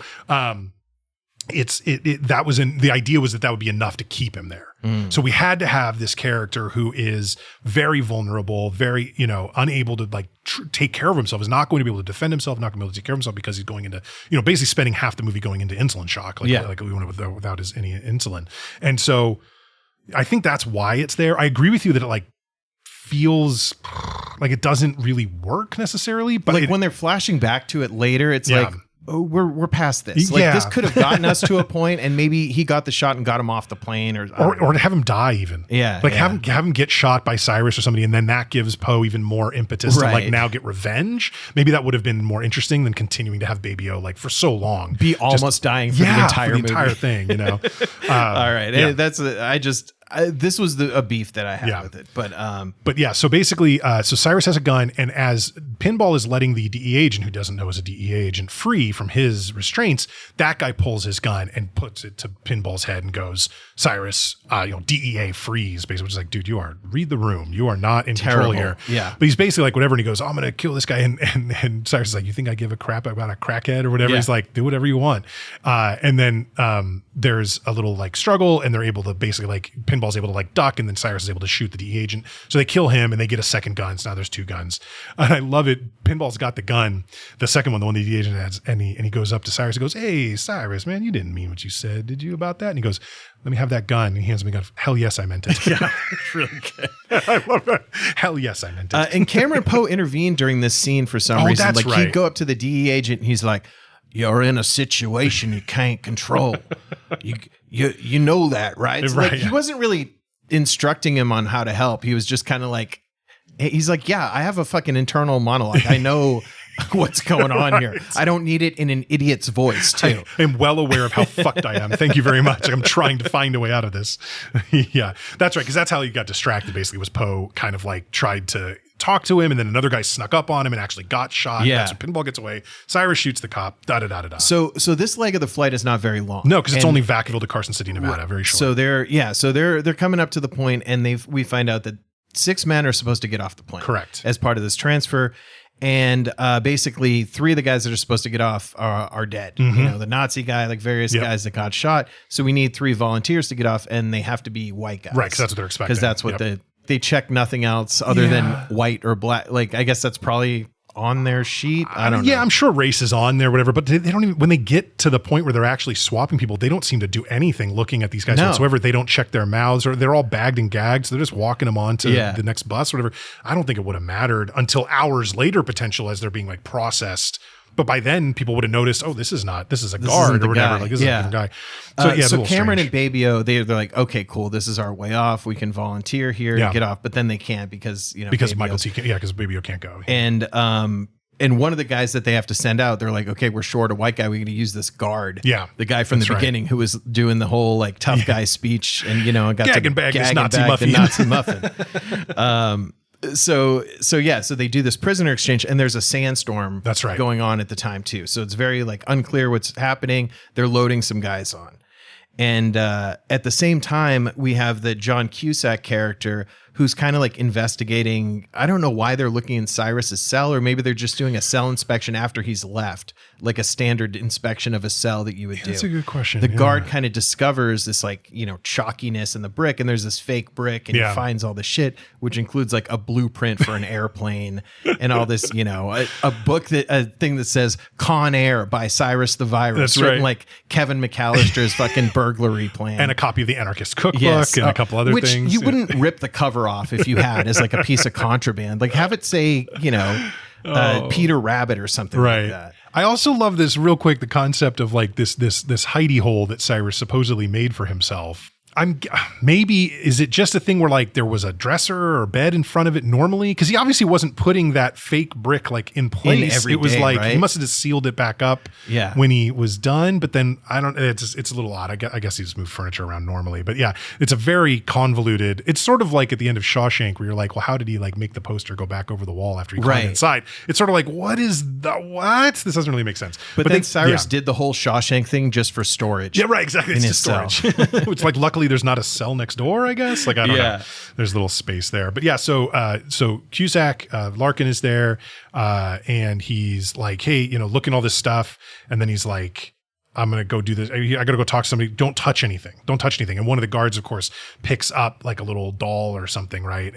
The idea was that would be enough to keep him there. So we had to have this character who is very vulnerable, very, unable to like take care of himself, is not going to be able to defend himself, not going to be able to take care of himself because he's going into, basically spending half the movie going into insulin shock, like we went without any insulin. And so I think that's why it's there. I agree with you that it like feels like it doesn't really work necessarily, but like when they're flashing back to it later, it's like, oh, we're past this. Like this could have gotten us to a point, and maybe he got the shot and got him off the plane, or to have him die even. Yeah, like have him get shot by Cyrus or somebody, and then that gives Poe even more impetus to like now get revenge. Maybe that would have been more interesting than continuing to have Baby-O like for so long, be almost dying for the entire thing. All right, this was a beef that I had with it, but yeah. So basically, so Cyrus has a gun, and as Pinball is letting the DEA agent, who doesn't know is a DEA agent, free from his restraints, that guy pulls his gun and puts it to Pinball's head and goes, "Cyrus, DEA freeze," basically, which is like, dude, read the room. You are not in control here. Yeah. But he's basically like whatever, and he goes, "I'm gonna kill this guy," and Cyrus is like, "You think I give a crap about a crackhead or whatever?" He's like, "Do whatever you want." And then there's a little like struggle, and they're able to basically like Pinball's able to like duck, and then Cyrus is able to shoot the DEA agent. So they kill him, and they get a second gun. So now there's two guns, and I love it. Pinball's got the gun, the second one, the one the DEA agent has, and he goes up to Cyrus and goes, "Hey, Cyrus, man, you didn't mean what you said, did you, about that?" And he goes, "Let me have that gun." And he hands me a gun. "Hell yes, I meant it." Yeah, it's really good. I love that. Hell yes, I meant it. And Cameron Poe intervened during this scene for some reason. That's right. He'd go up to the DEA agent, and he's like, "You're in a situation you can't control. You know that, right?" So like, he wasn't really instructing him on how to help. He was just kind of like, he's like, "Yeah, I have a fucking internal monologue. I know what's going on here. I don't need it in an idiot's voice too. I am well aware of how fucked I am. Thank you very much. I'm trying to find a way out of this." Yeah, that's right. Because that's how he got distracted. Basically, was Poe kind of like tried to talk to him, and then another guy snuck up on him and actually got shot. Yeah, that's when Pinball gets away. Cyrus shoots the cop. So this leg of the flight is not very long. No, because it's only Vacaville to Carson City, Nevada. Very short. So they're coming up to the point, and we find out that 6 men are supposed to get off the plane. Correct. As part of this transfer. And basically 3 of the guys that are supposed to get off are dead. Mm-hmm. The Nazi guy, like various guys that got shot. So we need 3 volunteers to get off, and they have to be white guys. Right, because that's what they're expecting. Because that's what they check nothing else other than white or black. Like, I guess that's probably on their sheet. I don't know. Yeah, I'm sure race is on there, whatever, but they don't even, when they get to the point where they're actually swapping people, they don't seem to do anything looking at these guys whatsoever. They don't check their mouths, or they're all bagged and gagged, so they're just walking them on to the next bus or whatever. I don't think it would have mattered until hours later, potential, as they're being like processed. But by then, people would have noticed, oh, this is a guard or whatever. Like, this is a different guy. So Cameron and Baby-O, they're like, okay, cool. This is our way off. We can volunteer here and get off. But then they can't because Michael T. because Baby-O can't go. And one of the guys that they have to send out, they're like, okay, we're short a white guy. We're going to use this guard. Yeah, the guy from the beginning who was doing the whole like tough guy speech, and got gag and bag the Nazi muffin. So they do this prisoner exchange, and there's a sandstorm going on at the time too. So it's very like unclear what's happening. They're loading some guys on. And at the same time, we have the John Cusack character who's kind of like investigating. I don't know why they're looking in Cyrus's cell, or maybe they're just doing a cell inspection after he's left, like a standard inspection of a cell that you would do. That's a good question. The guard kind of discovers this like, chalkiness in the brick, and there's this fake brick, and he finds all the shit, which includes like a blueprint for an airplane and all this, a book a thing that says Con Air by Cyrus the Virus. That's written like Kevin McAllister's fucking burglary plan. And a copy of the Anarchist Cookbook and a couple other things. Which you wouldn't rip the cover off if you had as like a piece of contraband. Like have it say, Peter Rabbit or something like that. I also love this real quick, the concept of like this hidey hole that Cyrus supposedly made for himself. maybe is it just a thing where like there was a dresser or bed in front of it normally? Because he obviously wasn't putting that fake brick like in place. It was day, like right? he must have just sealed it back up when he was done. But then it's a little odd. I guess he just moved furniture around normally. But yeah, it's a very convoluted. It's sort of like at the end of Shawshank where you're like, well, how did he like make the poster go back over the wall after he climbed inside? It's sort of like, what? This doesn't really make sense. But then Cyrus did the whole Shawshank thing just for storage. Yeah, right. Exactly. It's just storage. It's like luckily there's not a cell next door, I guess. Like, I don't know. There's a little space there. But yeah, so Cusack, Larkin is there, and he's like, hey, look at all this stuff. And then he's like, I'm going to go do this. I got to go talk to somebody. Don't touch anything. And one of the guards, of course, picks up like a little doll or something, right?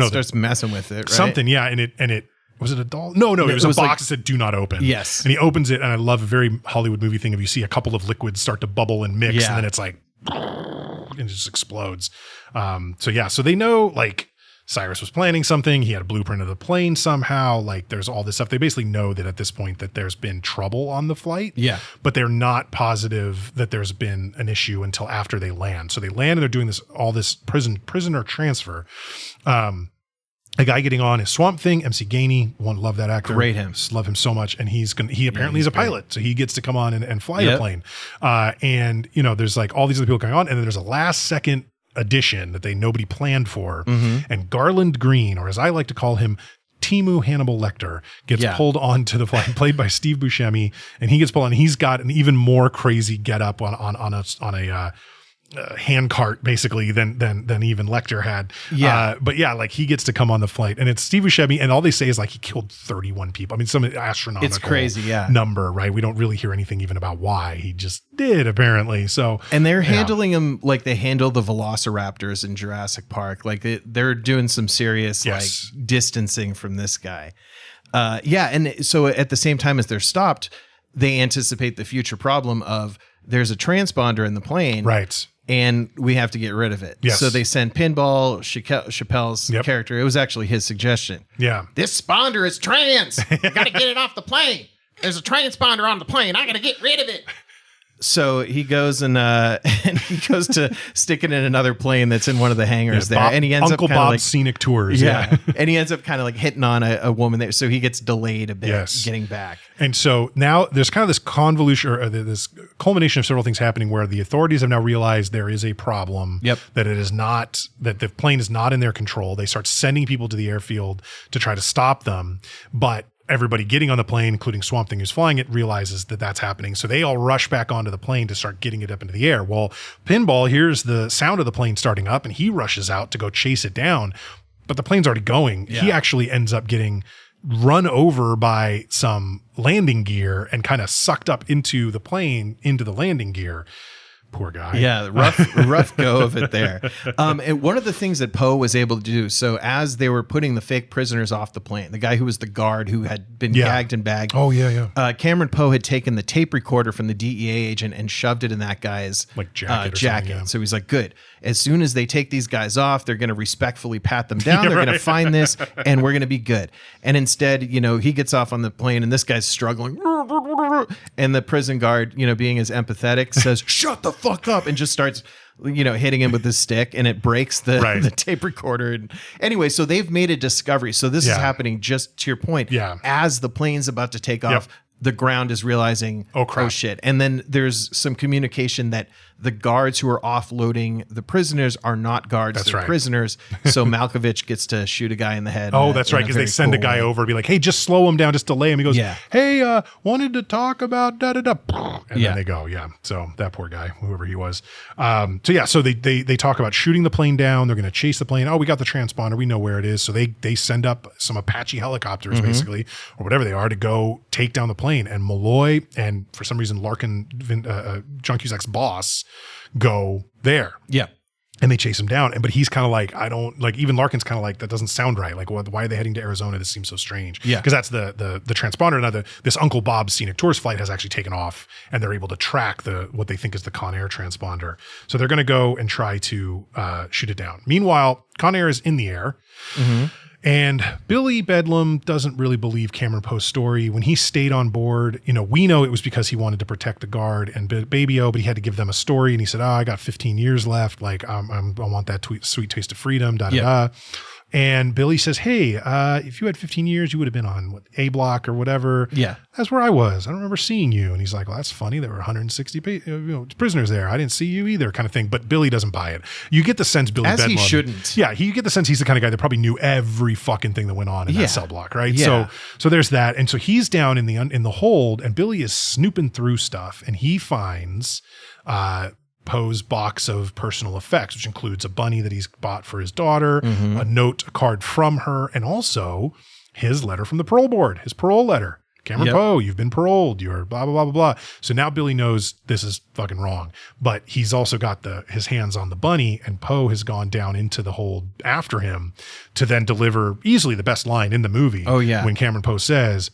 Starts messing with it, right? Something, yeah. And it was it a doll? No, it was a box that said "Do not open." Yes. And he opens it, and I love a very Hollywood movie thing of you see a couple of liquids start to bubble and mix, and then it's like, and it just explodes. So they know like Cyrus was planning something. He had a blueprint of the plane somehow. Like there's all this stuff. They basically know that at this point that there's been trouble on the flight. Yeah. But they're not positive that there's been an issue until after they land. So they land and they're doing all this prisoner transfer. A guy getting on is Swamp Thing, MC Gainey. Love that actor. Great him. Love him so much. And he apparently is a pilot. So he gets to come on and fly the plane. And there's like all these other people going on. And then there's a last second addition that nobody planned for. And Garland Green, or as I like to call him, Timu Hannibal Lecter, gets pulled onto the flight, played by Steve Buscemi. And he gets pulled on. He's got an even more crazy getup on a hand cart basically than even Lecter had. But yeah, like he gets to come on the flight and it's Steve Buscemi and all they say is like he killed 31 people. I mean, some astronomical it's crazy, number, right? We don't really hear anything even about why he just did apparently. So and they're handling him like they handle the velociraptors in Jurassic Park. Like they're doing some serious like distancing from this guy. And so at the same time as they're stopped, they anticipate the future problem of there's a transponder in the plane. Right. And we have to get rid of it. Yes. So they send Pinball, Chappelle's character. It was actually his suggestion. Yeah. This sponder is trans. I got to get it off the plane. There's a transponder on the plane. I got to get rid of it. So he goes and he goes to stick it in another plane that's in one of the hangars there. And he ends Uncle up kind of Bob's like Scenic Tours. Yeah. And he ends up kind of like hitting on a woman there. So he gets delayed a bit getting back. And so now there's kind of this convolution or this culmination of several things happening where the authorities have now realized there is a problem. That it is not, that the plane is not in their control. They start sending people to the airfield to try to stop them. But everybody getting on the plane, including Swamp Thing who's flying it, realizes that that's happening. So they all rush back onto the plane to start getting it up into the air. Well, Pinball hears the sound of the plane starting up and he rushes out to go chase it down, but the plane's already going. He actually ends up getting run over by some landing gear and kind of sucked up into the plane, into the landing gear. Poor guy. Yeah, rough go of it there. And one of the things that Poe was able to do, so as they were putting the fake prisoners off the plane, the guy who was the guard who had been gagged and bagged. Oh, yeah. Cameron Poe had taken the tape recorder from the DEA agent and shoved it in that guy's like jacket. So he's like, good. As soon as they take these guys off, they're going to respectfully pat them down. They're going to find this and we're going to be good. And instead, he gets off on the plane and this guy's struggling. And the prison guard, being as empathetic, says, shut the fuck up, and just starts hitting him with his stick, and it breaks the tape recorder. And anyway, so they've made a discovery. So this is happening, just to your point, as the plane's about to take off, the ground is realizing, oh shit. And then there's some communication that the guards who are offloading the prisoners are not guards, they're prisoners. So Malkovich gets to shoot a guy in the head. Oh, that's right, because they send a guy over to be like, hey, just slow him down, just delay him. He goes, hey, wanted to talk about da-da-da. And then they go, So that poor guy, whoever he was. So they talk about shooting the plane down. They're going to chase the plane. Oh, we got the transponder. We know where it is. So they send up some Apache helicopters, basically, or whatever they are, to go take down the plane. And Malloy and for some reason Larkin, John Cusack's boss, go there. Yeah. And they chase him down. But he's kind of like, I don't like, even Larkin's kind of like, that doesn't sound right. Like, why are they heading to Arizona? This seems so strange. Yeah. Because that's the transponder. Now this Uncle Bob's Scenic Tours flight has actually taken off and they're able to track what they think is the Con Air transponder. So they're going to go and try to shoot it down. Meanwhile, Con Air is in the air. And Billy Bedlam doesn't really believe Cameron Poe's story. When he stayed on board, we know it was because he wanted to protect the guard and Baby-O, but he had to give them a story. And he said, I got 15 years left. Like, I want that sweet taste of freedom, da-da-da. And Billy says, hey, if you had 15 years, you would have been on A Block or whatever. Yeah. That's where I was. I don't remember seeing you. And he's like, well, that's funny. There were 160 prisoners there. I didn't see you either, kind of thing. But Billy doesn't buy it. You get the sense Billy Bedlam. As he shouldn't. Yeah. You get the sense he's the kind of guy that probably knew every fucking thing that went on in that cell block, right? Yeah. So there's that. And so he's down in the hold, and Billy is snooping through stuff, and he finds Poe's box of personal effects, which includes a bunny that he's bought for his daughter, a card from her, and also his letter from the parole board, his parole letter. Cameron Poe, you've been paroled. You're blah, blah, blah, blah, blah. So now Billy knows this is fucking wrong, but he's also got his hands on the bunny, and Poe has gone down into the hold after him to then deliver easily the best line in the movie. Oh, yeah. When Cameron Poe says,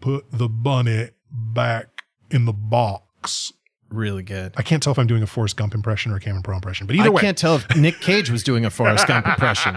put the bunny back in the box. Really good. I can't tell if I'm doing a Forrest Gump impression or a Cameron Poe impression, but either way. I can't tell if Nick Cage was doing a Forrest Gump impression.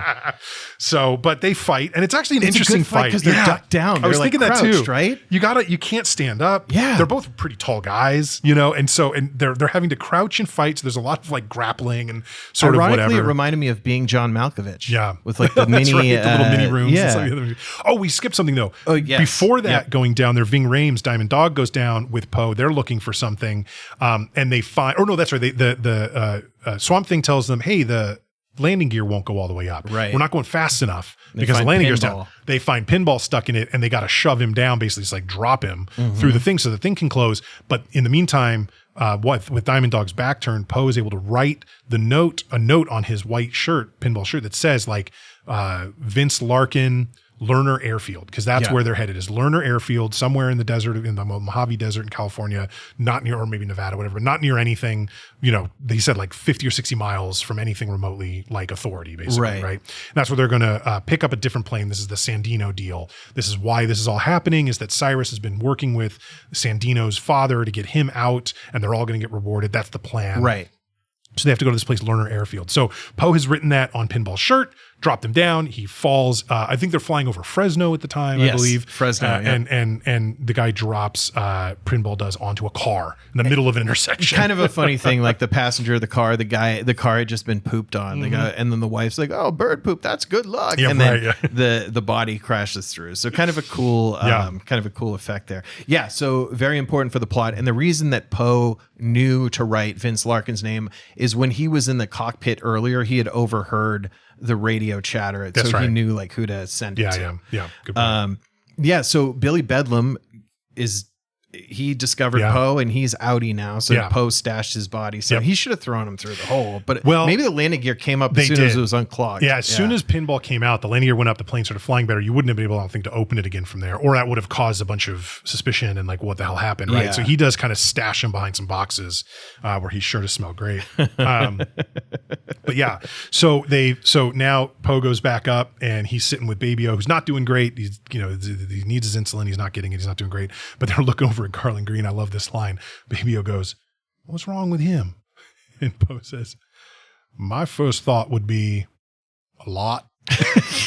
So, but they fight, and it's actually an interesting fight because they're ducked down. I was thinking that too, right? You can't stand up. Yeah. They're both pretty tall guys, and they're having to crouch and fight. So there's a lot of like grappling and sort of whatever. Ironically, it reminded me of Being John Malkovich. Yeah. With like the mini, right, the little mini rooms. Yeah. And some oh, we skipped something though. Oh, yes. Before that, going down there, Ving Rhames, Diamond Dog goes down with Poe. They're looking for something, and they find. Oh no, that's right. The Swamp Thing tells them, "Hey, the landing gear won't go all the way up. Right, we're not going fast enough because the landing gear's down." They find Pinball stuck in it, and they got to shove him down, basically, just like drop him through the thing so the thing can close. But in the meantime, with Diamond Dog's back turned, Poe is able to write a note on his white shirt, Pinball shirt, that says like Vince Larkin. Lerner Airfield, because that's where they're headed, is Lerner Airfield, somewhere in the desert, in the Mojave Desert in California, not near, or maybe Nevada, whatever, but not near anything, they said like 50 or 60 miles from anything remotely like authority, basically, right? And that's where they're going to pick up a different plane. This is the Sandino deal. This is why this is all happening, is that Cyrus has been working with Sandino's father to get him out, and they're all going to get rewarded. That's the plan. Right. So they have to go to this place, Lerner Airfield. So Poe has written that on Pinball's shirt, dropped him down. He falls. I think they're flying over Fresno at the time, I believe. Fresno. And the guy drops, Pinball does, onto a car in the middle of an intersection. Kind of a funny thing, like the passenger of the car, the car had just been pooped on. And then the wife's like, "Oh, bird poop, that's good luck." Yeah, and then the body crashes through. So kind of a cool effect there. Yeah. So very important for the plot. And the reason that Poe knew to write Vince Larkin's name is when he was in the cockpit earlier, he had overheard the radio chatter. That's right. He knew like who to send it to. Yeah. Good point. So Billy Bedlam he discovered Poe, and he's outie now. So Poe stashed his body. So he should have thrown him through the hole. But maybe the landing gear came up as soon as it was unclogged. Yeah, as soon as Pinball came out, the landing gear went up, the plane started flying better. You wouldn't have been able, I don't think, to open it again from there. Or that would have caused a bunch of suspicion and like, what the hell happened, right? So he does kind of stash him behind some boxes where he's sure to smell great. But yeah, so now Poe goes back up, and he's sitting with Baby-O, who's not doing great. He's, he needs his insulin. He's not getting it. He's not doing great. But they're looking over at Garland Green. I love this line. Baby-O goes, "What's wrong with him?" And Poe says, "My first thought would be a lot."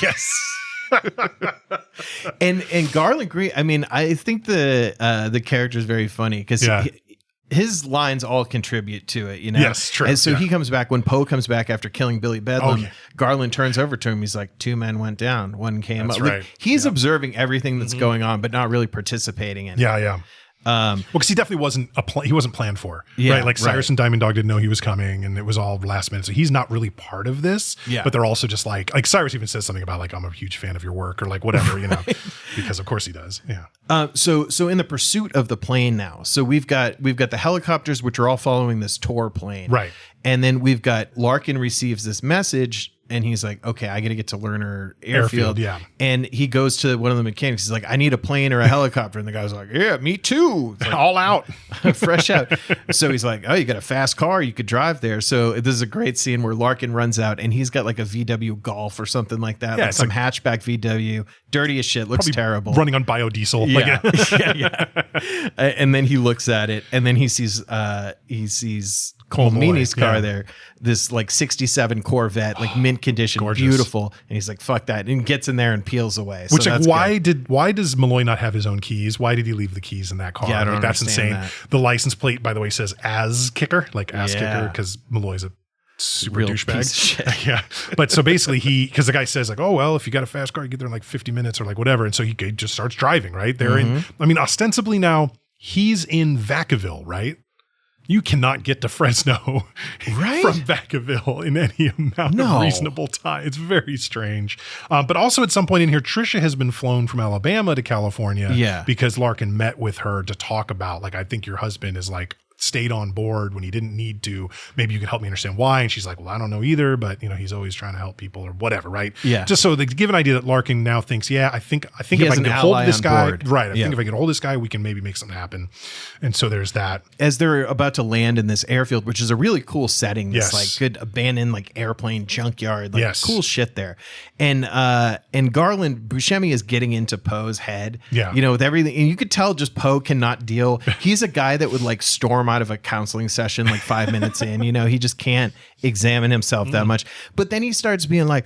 Yes. and Garland Green, I mean, I think the character is very funny because his lines all contribute to it, Yes, true. And so he comes back, when Poe comes back after killing Billy Bedlam, Garland turns over to him. He's like, 2 men went down, one came up. Right. Like, he's observing everything that's going on, but not really participating in it. Yeah. Because he definitely wasn't planned for, right? Like Cyrus and Diamond Dog didn't know he was coming, and it was all last minute. So he's not really part of this. Yeah. But they're also just like Cyrus even says something about like, "I'm a huge fan of your work," or like whatever, because of course he does. Yeah. So in the pursuit of the plane now, so we've got the helicopters, which are all following this tour plane, right? And then we've got Larkin receives this message, and he's like, "Okay, I got to get to Lerner Airfield." Yeah. And he goes to one of the mechanics. He's like, "I need a plane or a helicopter." And the guy's like, "Yeah, me too." Like, all out. Fresh out. So he's like, "Oh, you got a fast car. You could drive there." So this is a great scene where Larkin runs out, and he's got like a VW Golf or something like that. Yeah, like some hatchback VW. Dirty as shit. Looks terrible. Running on biodiesel. Yeah. Yeah. And then he looks at it, and then he sees Colmini's car yeah. there, this like 67 Corvette, like mint condition, Gorgeous. beautiful. And he's like, fuck that. And gets in there and peels away. Which, so like, why does Malloy not have his own keys? Why did he leave the keys in that car? Yeah, I don't like, that's insane. understand that. The license plate, by the way, says "as kicker," like "ass Yeah. kicker," because Malloy's a super Real douchebag. piece of shit. Yeah. But so basically because the guy says like, oh, well, if you got a fast car, you get there in like 50 minutes or like whatever. And so he just starts driving, right? They're Mm-hmm. in, ostensibly now he's in Vacaville, right? You cannot get to Fresno Right? from Vacaville in any amount of reasonable time. It's very strange. But also at some point in here, Trisha has been flown from Alabama to California because Larkin met with her to talk about, like, I think your husband is like stayed on board when he didn't need to. Maybe you can help me understand why. And she's like, well, I don't know either, but he's always trying to help people or whatever, right? Yeah. Just so they give an idea that Larkin now thinks, I think if I has can an get hold of ally this on guy, board. right? I think if I get hold of this guy, we can maybe make something happen. And so there's that. As they're about to land in this airfield, which is a really cool setting, this Yes. like good abandoned like airplane junkyard, like Yes. cool shit there. And Garland, Buscemi is getting into Poe's head, with everything. And you could tell just Poe cannot deal. He's a guy that would like storm out of a counseling session like 5 minutes in, he just can't examine himself that much. But then he starts being like,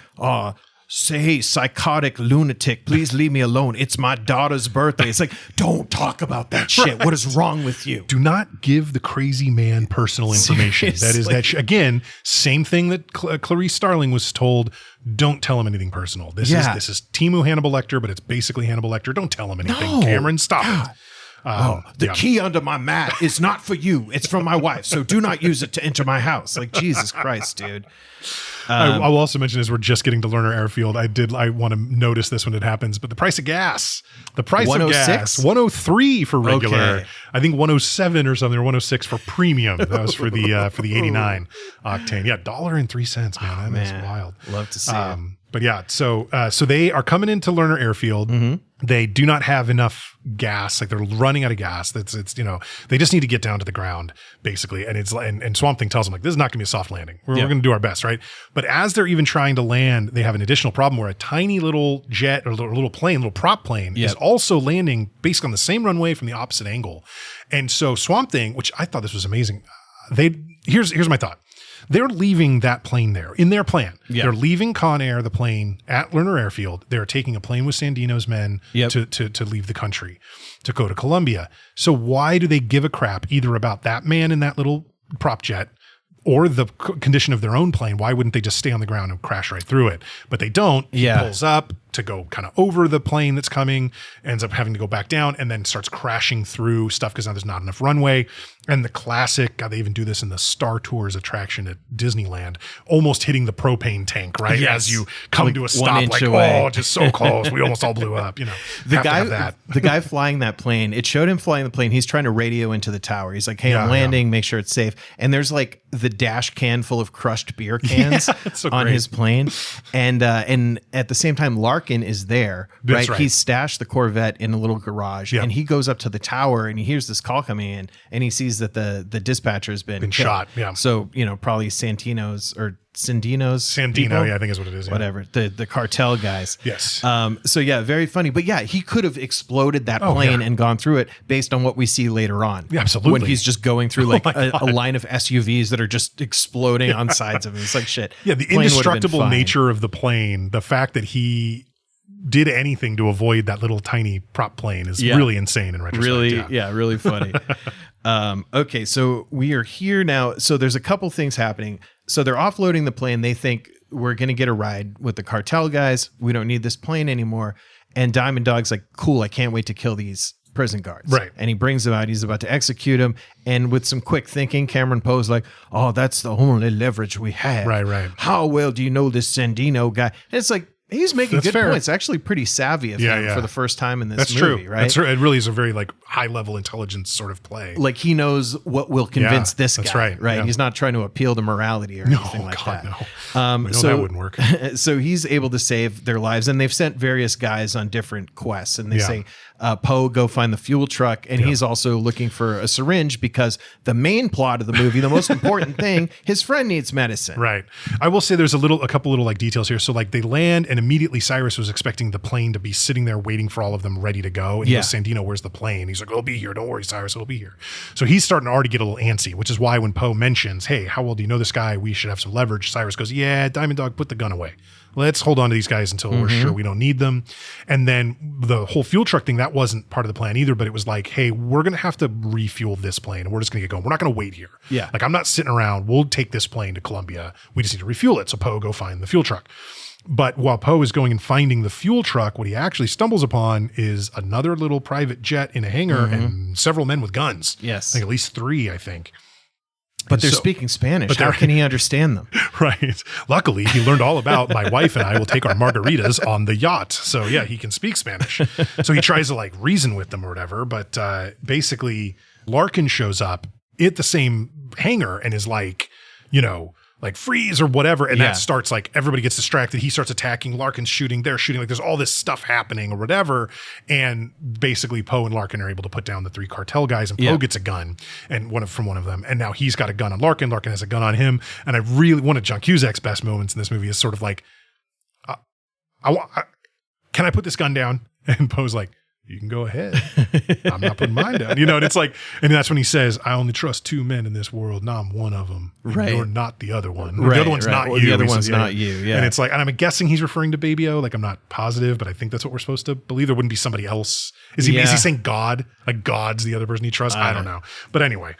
say, psychotic lunatic, please leave me alone. It's my daughter's birthday. It's like, don't talk about that shit. What is wrong with you? Do not give the crazy man personal information. Seriously. That is again, same thing that Clarice Starling was told. Don't tell him anything personal. This is Timu Hannibal Lecter, but it's basically Hannibal Lecter. Don't tell him anything. No. Cameron, stop it. The key under my mat is not for you. It's from my wife. So do not use it to enter my house. Like, Jesus Christ, dude. I will also mention as we're just getting to Lerner Airfield, I want to notice this when it happens, but the price of gas, the price of gas, 103 for regular, Okay. I think 107 or something, or 106 for premium. That was for the 89 octane. Yeah, $1.03, man. That is wild. Love to see it. But yeah, so they are coming into Lerner Airfield. They do not have enough gas. Like, they're running out of gas. They just need to get down to the ground basically. And and Swamp Thing tells them like, this is not gonna be a soft landing. We're going to do our best. Right. But as they're even trying to land, they have an additional problem where a tiny little jet or little prop plane is also landing basically on the same runway from the opposite angle. And so Swamp Thing, which I thought this was amazing. Here's my thought. They're leaving that plane there in their plan. Yeah. They're leaving Con Air, the plane at Lerner Airfield. They're taking a plane with Sandino's men to leave the country, to go to Colombia. So why do they give a crap either about that man in that little prop jet or the condition of their own plane? Why wouldn't they just stay on the ground and crash right through it? But they don't. He pulls up to go kind of over the plane that's coming, ends up having to go back down, and then starts crashing through stuff because now there's not enough runway. And the classic, they even do this in the Star Tours attraction at Disneyland, almost hitting the propane tank, right? Yes. As you come Like to a 1 stop, inch like, away. just so close. We almost all blew up, The Have to have that. the guy flying that plane, it showed him flying the plane. He's trying to radio into the tower. He's like, hey, I'm landing, make sure it's safe. And there's like the dash can full of crushed beer cans so on great. his plane. And at the same time, Larkin is there, That's right. He's stashed the Corvette in a little garage, and he goes up to the tower and he hears this call coming in, and he sees that the dispatcher has been killed. shot. Yeah. So, probably Sandino's Sandino, people? I think is what it is. Yeah. Whatever, the cartel guys. Yes. So yeah, very funny. But yeah, he could have exploded that plane and gone through it based on what we see later on. Yeah, absolutely. When he's just going through like a line of SUVs that are just exploding on sides of him. It's like shit. Yeah, the Plane would have been indestructible fine. nature of the plane, the fact that he did anything to avoid that little tiny prop plane is really insane in retrospect. Really, really funny. Okay, so we are here now. So there's a couple things happening. So they're offloading the plane. They think we're going to get a ride with the cartel guys. We don't need this plane anymore. And Diamond Dog's like, cool, I can't wait to kill these prison guards. Right. And he brings them out. He's about to execute them. And with some quick thinking, Cameron Poe's like, oh, that's the only leverage we have. Right. How well do you know this Sandino guy? And it's like, he's making That's good fair. points. Actually pretty savvy of him for the first time in this That's movie, true. right? That's true. It really is a very like high level intelligence sort of play. Like he knows what will convince this guy. that's right. Yeah. He's not trying to appeal to morality or anything like that. No. No. We know that wouldn't work. So he's able to save their lives, and they've sent various guys on different quests, and they say, Poe go find the fuel truck, and he's also looking for a syringe because the main plot of the movie, the most important thing, his friend needs medicine. Right. I will say there's a couple little like details here. So like they land and immediately Cyrus was expecting the plane to be sitting there waiting for all of them ready to go. And he goes, Sandino, where's the plane? He's like, it'll be here. Don't worry, Cyrus, it'll be here. So he's starting to already get a little antsy, which is why when Poe mentions, hey, how well do you know this guy? We should have some leverage. Cyrus goes, yeah, Diamond Dog, put the gun away. Let's hold on to these guys until we're sure we don't need them. And then the whole fuel truck thing, that wasn't part of the plan either, but it was like, hey, we're going to have to refuel this plane and we're just going to get going. We're not going to wait here. Yeah. Like I'm not sitting around. We'll take this plane to Columbia. We just need to refuel it. So Poe go find the fuel truck. But while Poe is going and finding the fuel truck, what he actually stumbles upon is another little private jet in a hangar and several men with guns. Yes. Like at least 3, I think. But they're speaking Spanish. How can he understand them? Right. Luckily, he learned all about my wife and I will take our margaritas on the yacht. So yeah, he can speak Spanish. So he tries to like reason with them or whatever. But basically, Larkin shows up at the same hangar and is like, you know, like freeze or whatever. And that starts like everybody gets distracted. He starts attacking. Larkin's shooting. They're shooting. Like there's all this stuff happening or whatever. And basically Poe and Larkin are able to put down the 3 cartel guys and Poe gets a gun and from one of them. And now he's got a gun on Larkin. Larkin has a gun on him. And I really, one of John Cusack's best moments in this movie is sort of like, can I put this gun down? And Poe's like, you can go ahead. I'm not putting mine down. You know, and it's like, and that's when he says, I only trust 2 men in this world. Now I'm one of them. Right. You're not the other one. Right, the other one's not you. The other one's not you. Yeah. And it's like, and I'm guessing he's referring to Baby-O. Like, I'm not positive, but I think that's what we're supposed to believe. There wouldn't be somebody else. Is he saying God? Like God's the other person he trusts? I don't know. But anyway.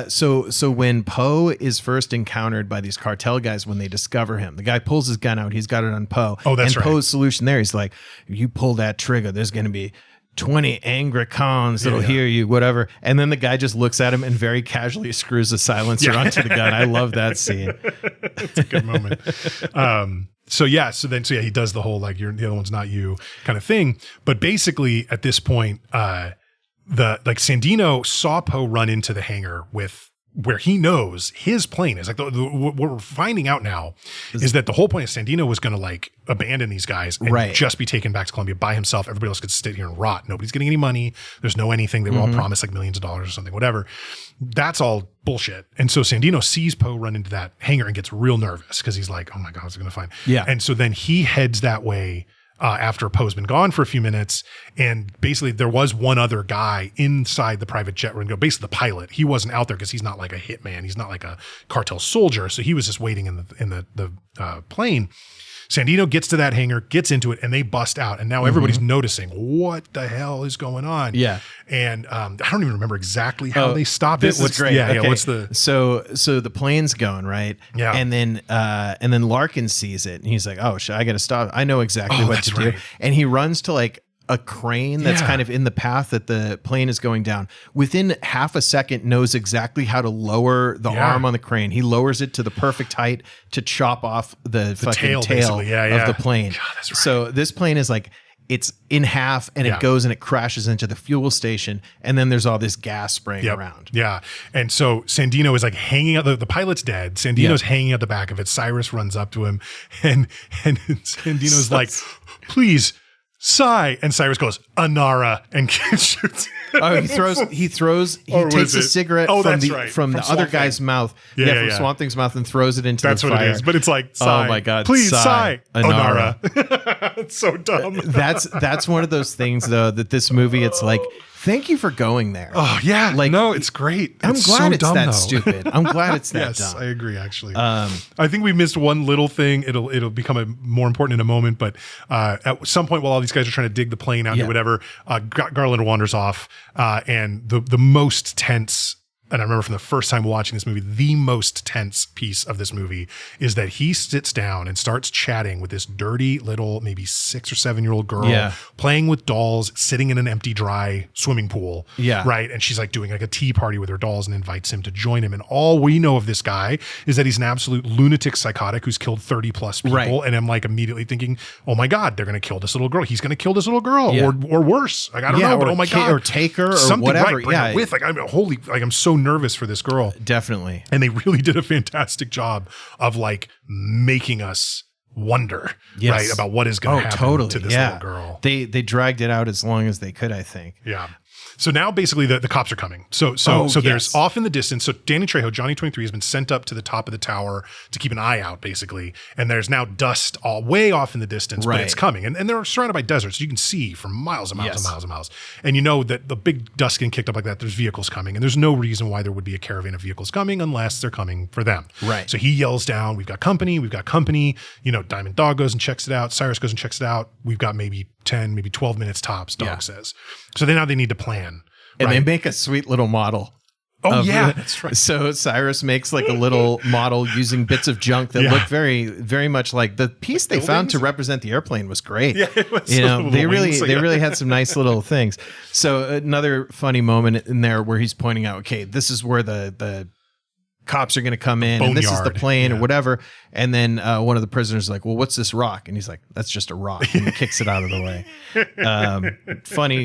So when Poe is first encountered by these cartel guys, when they discover him, the guy pulls his gun out. He's got it on Poe. Oh, that's and right. Poe's solution there, he's like, you pull that trigger, there's going to be 20 angry cons that'll hear you, whatever. And then the guy just looks at him and very casually screws the silencer onto the gun. I love that scene. It's a good moment. So he does the whole like the other one's not you kind of thing. But basically at this point, Sandino saw Poe run into the hangar with where he knows his plane is. Like what we're finding out now is that the whole point is Sandino was going to like abandon these guys and just be taken back to Columbia by himself. Everybody else could sit here and rot. Nobody's getting any money. There's no anything. They were all promised like millions of dollars or something, whatever. That's all bullshit. And so Sandino sees Poe run into that hangar and gets real nervous because he's like, oh my God, what's he going to find? Yeah. And so then he heads that way after Poe's been gone for a few minutes. And basically there was one other guy inside the private jet room, basically the pilot. He wasn't out there because he's not like a hitman. He's not like a cartel soldier. So he was just waiting in the plane. Sandino gets to that hangar, gets into it, and they bust out. And now everybody's noticing what the hell is going on. Yeah. And I don't even remember exactly how they stop it. This is great. Yeah. What's the so the plane's going, right? Yeah. And then Larkin sees it and he's like, oh shit, I gotta stop. I know exactly what to do. And he runs to like a crane that's kind of in the path that the plane is going down. Within half a second knows exactly how to lower the arm on the crane. He lowers it to the perfect height to chop off the fucking tail of the plane. God, that's right. So this plane is like, it's in half and it goes and it crashes into the fuel station. And then there's all this gas spraying around. Yeah. And so Sandino is like hanging out. The pilot's dead. Sandino's hanging out the back of it. Cyrus runs up to him and Sandino's like, please, sigh. And Cyrus goes, Anara, and shoots. Oh, he takes a cigarette from the other guy's mouth. From Swamp Thing's mouth and throws it into the fire. That's what it is. But it's like, sigh. Oh my God. Please, sigh. Anara. It's so dumb. That's one of those things though, that this movie, it's like, thank you for going there. Oh yeah. Like, no, it's great. I'm it's glad so it's dumb, that though. stupid. I'm glad it's that yes, dumb. I agree actually. I think we missed one little thing. It'll become more important in a moment, but at some point while all these guys are trying to dig the plane out and whatever, Garland wanders off and the most tense, and I remember from the first time watching this movie, the most tense piece of this movie is that he sits down and starts chatting with this dirty little, maybe 6 or 7 year old girl playing with dolls, sitting in an empty, dry swimming pool. Yeah. Right. And she's like doing like a tea party with her dolls and invites him to join him. And all we know of this guy is that he's an absolute lunatic psychotic who's killed 30 plus people. Right. And I'm like immediately thinking, oh my God, they're going to kill this little girl. He's going to kill this little girl or worse. Like, I don't know, but oh my God. Or take her or something, whatever. Right, bring her with. Like, I'm so nervous for this girl. Definitely. And they really did a fantastic job of like making us wonder, Yes. right? About what is going to happen totally. to this little girl. They dragged it out as long as they could, I think. Yeah. So now basically the cops are coming. So there's off in the distance. So Danny Trejo, Johnny 23, has been sent up to the top of the tower to keep an eye out, basically. And there's now dust all way off in the distance, but it's coming. And they're surrounded by deserts. So you can see for miles and miles and miles and miles. And you know that the big dust getting kicked up like that, there's vehicles coming. And there's no reason why there would be a caravan of vehicles coming unless they're coming for them. Right. So he yells down, we've got company. You know, Diamond Dog goes and checks it out. Cyrus goes and checks it out. We've got maybe 10, maybe 12 minutes tops, Dog says. So now they need to plan. And they make a sweet little model. Oh, that's right. So Cyrus makes like a little model using bits of junk that look very, very much like the piece they found to represent the airplane was great. Yeah, it was. You know, they really had some nice little things. So another funny moment in there where he's pointing out, okay, this is where the cops are going to come in, and this is the plane or whatever. And then one of the prisoners is like, well, what's this rock? And he's like, that's just a rock. And he kicks it out of the way.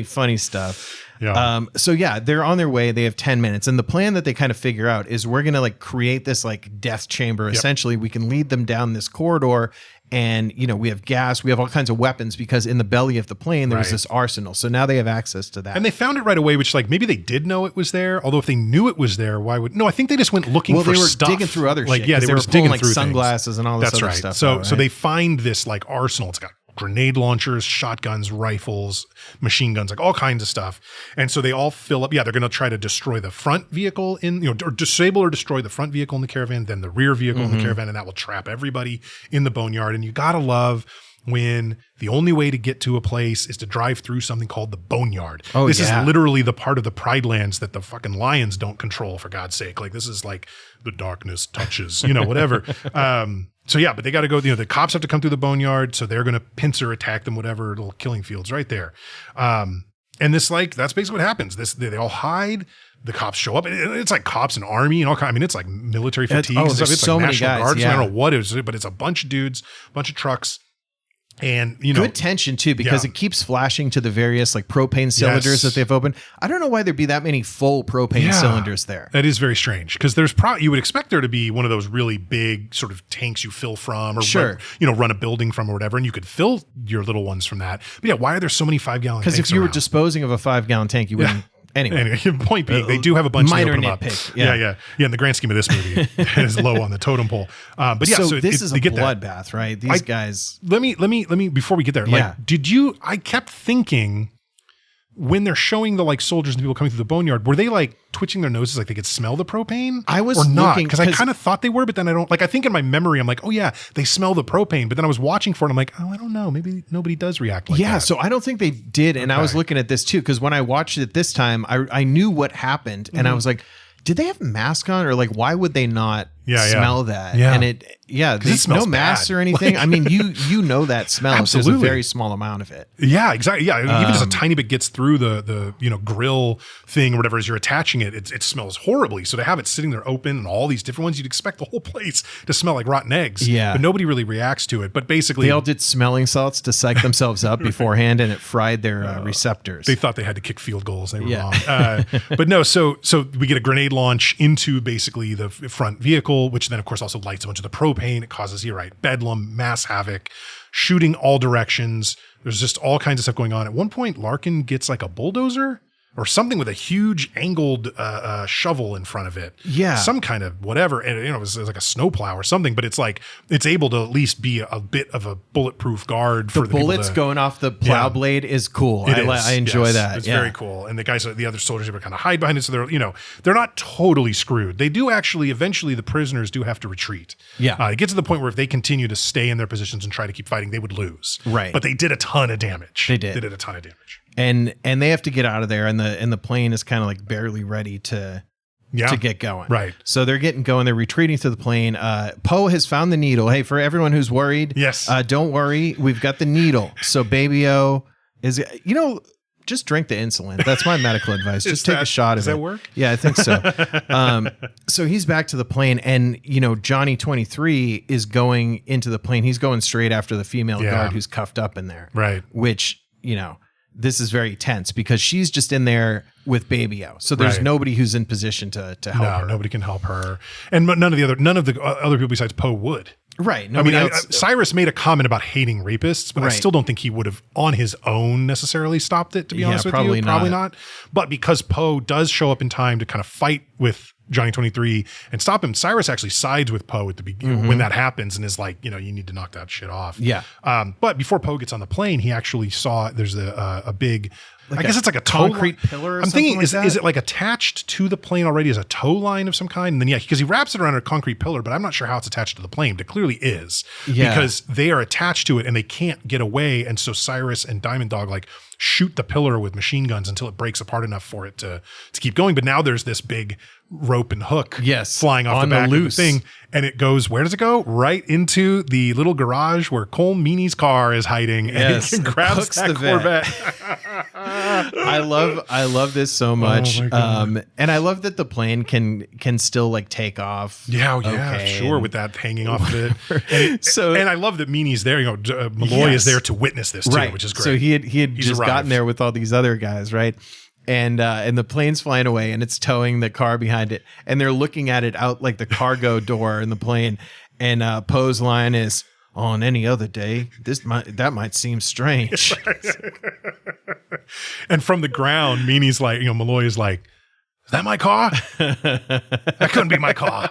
Funny stuff. Yeah. So they're on their way. They have 10 minutes. And the plan that they kind of figure out is we're going to like create this like death chamber. Essentially, we can lead them down this corridor. And, you know, we have gas, we have all kinds of weapons because in the belly of the plane, there was this arsenal. So now they have access to that. And they found it right away, which like maybe they did know it was there. Although if they knew it was there, why would, no, I think they just went looking for stuff. They were digging through other like, shit. Yeah, they were pulling digging through sunglasses things. And all this other stuff. So they find this like arsenal. It's got grenade launchers, shotguns, rifles, machine guns, like all kinds of stuff. And so they all fill up. Yeah, they're going to try to destroy the front vehicle or disable or destroy the front vehicle in the caravan, then the rear vehicle in the caravan, and that will trap everybody in the boneyard. And you got to love when the only way to get to a place is to drive through something called the boneyard. This is literally the part of the Pride Lands that the fucking lions don't control, for God's sake. Like, this is like the darkness touches, whatever. But they got to go, the cops have to come through the boneyard. So they're going to pincer attack them, whatever, little killing fields right there. And this, like, that's basically what happens. They all hide. The cops show up. It's like cops and army and all kinds. I mean, it's like military fatigues and stuff. It's so like many National guys. Guards. I don't know what it is, but it's a bunch of dudes, a bunch of trucks. And good tension too, because it keeps flashing to the various like propane cylinders that they've opened. I don't know why there'd be that many full propane cylinders there. That is very strange, because there's you would expect there to be one of those really big sort of tanks you fill from, or run a building from or whatever, and you could fill your little ones from that. But why are there so many 5-gallon tanks? Because if you were disposing of a 5-gallon tank, you wouldn't. Anyway, point being, they do have a bunch minor of them nitpick. Up. Yeah. In the grand scheme of this movie, it is low on the totem pole. So this is a bloodbath, right? These guys. Let me before we get there. Like, I kept thinking when they're showing the like soldiers and people coming through the boneyard, were they like twitching their noses like they could smell the propane? I was or not, looking because I kind of thought they were, but then I don't. Like, I think in my memory, I'm like, oh yeah, they smell the propane. But then I was watching for it, and I'm like, oh, I don't know, maybe nobody does react like that. Yeah, so I don't think they did, and I was looking at this too, because when I watched it this time, I knew what happened, and I was like, did they have a mask on, or like why would they not smell that? And it smells no masks or anything. Like, I mean, you know that smell. Absolutely. There's a very small amount of it. Yeah, exactly. Yeah, even just a tiny bit gets through the grill thing or whatever as you're attaching it, it smells horribly. So to have it sitting there open and all these different ones, you'd expect the whole place to smell like rotten eggs. Yeah, but nobody really reacts to it. But basically, they all did smelling salts to psych themselves up beforehand, and it fried their receptors. They thought they had to kick field goals. They were wrong. But no, so we get a grenade launch into basically the front vehicle, which then of course also lights a bunch of the propane. It causes, bedlam, mass havoc, shooting all directions. There's just all kinds of stuff going on. At one point, Larkin gets like a bulldozer or something with a huge angled shovel in front of it. Yeah. Some kind of whatever. And it was like a snowplow or something, but it's like, it's able to at least be a bit of a bulletproof guard for the bullets going off the plow blade is cool. I enjoy that. It's very cool. And the other soldiers are kind of hide behind it. So they're not totally screwed. They do actually, eventually the prisoners do have to retreat. Yeah. It gets to the point where if they continue to stay in their positions and try to keep fighting, they would lose. Right. But they did a ton of damage. They did a ton of damage. And they have to get out of there, and the plane is kind of like barely ready to get going. Right. So they're getting going. They're retreating to the plane. Poe has found the needle. Hey, for everyone who's worried, don't worry, we've got the needle. So Baby O is, just drink the insulin. That's my medical advice. Just take a shot of it. Does that work? Yeah, I think so. So he's back to the plane, and Johnny 23 is going into the plane. He's going straight after the female guard who's cuffed up in there. Right. Which this is very tense because she's just in there with Baby O. So there's Right. nobody who's in position to help her. Nobody can help her, and none of the other people besides Poe would. Right. I mean, else, Cyrus made a comment about hating rapists, but I Right. still don't think he would have on his own necessarily stopped it, to be honest with probably you. Probably not. But because Poe does show up in time to kind of fight with Johnny 23 and stop him, Cyrus actually sides with Poe at the beginning when that happens and is like, you need to knock that shit off. Yeah. But before Poe gets on the plane, he actually saw there's a big, Like I guess it's like a concrete tow pillar or I'm something thinking, like is that? it like attached to the plane already as a tow line of some kind? And then, yeah, because he wraps it around a concrete pillar, but I'm not sure how it's attached to the plane, but it clearly is. Yeah. Because they are attached to it and they can't get away. And so Cyrus and Diamond Dog like shoot the pillar with machine guns until it breaks apart enough for it to keep going. But now there's this big rope and hook flying off on the back the of the loose. thing. And it goes, where does it go? Right into the little garage where Cole Meany's car is hiding. Yes. And he grabs Hooks that the vet. Corvette. I love this so much. my God. And I love that the plane can still like take off. Yeah, Okay, sure. and- With that hanging off of it. So- and I love that Meany's there. Malloy is there to witness this too, which is great. So he had He's just arrived. gotten there with all these other guys, right? And the plane's flying away and it's towing the car behind it. And they're looking at it out like the cargo door in the plane. And Poe's line is, on any other day, that might seem strange. And from the ground, Meany's like, Malloy is like, is that my car? That couldn't be my car,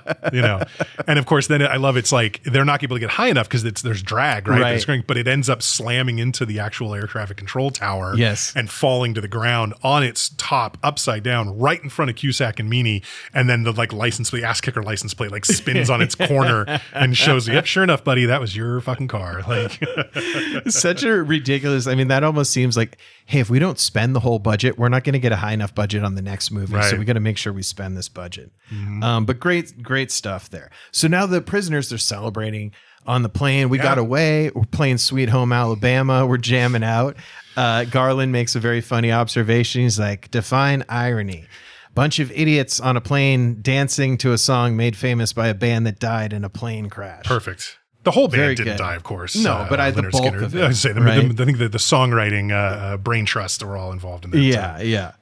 And of course, then I love it's like they're not able to get high enough because there's drag, right? Right. But it ends up slamming into the actual air traffic control tower, Yes. and falling to the ground on its top, upside down, right in front of Cusack and Meany. And then the license plate, ass kicker license plate, spins on its corner and shows, yep, sure enough, buddy, that was your fucking car. Such a ridiculous. I mean, that almost seems like, hey, if we don't spend the whole budget, we're not going to get a high enough budget on the next movie. Right. So we got to make sure we spend this budget. But great stuff there. So now the prisoners, they're celebrating on the plane. We got away. We're playing Sweet Home Alabama. We're jamming out. Garland makes a very funny observation. He's like, define irony. Bunch of idiots on a plane dancing to a song made famous by a band that died in a plane crash. Perfect. The whole band Very didn't good. die, of course. No, but the Lynyrd bulk Skynyrd. of it, I would say, right? I think the songwriting brain trusts were all involved in that. Yeah.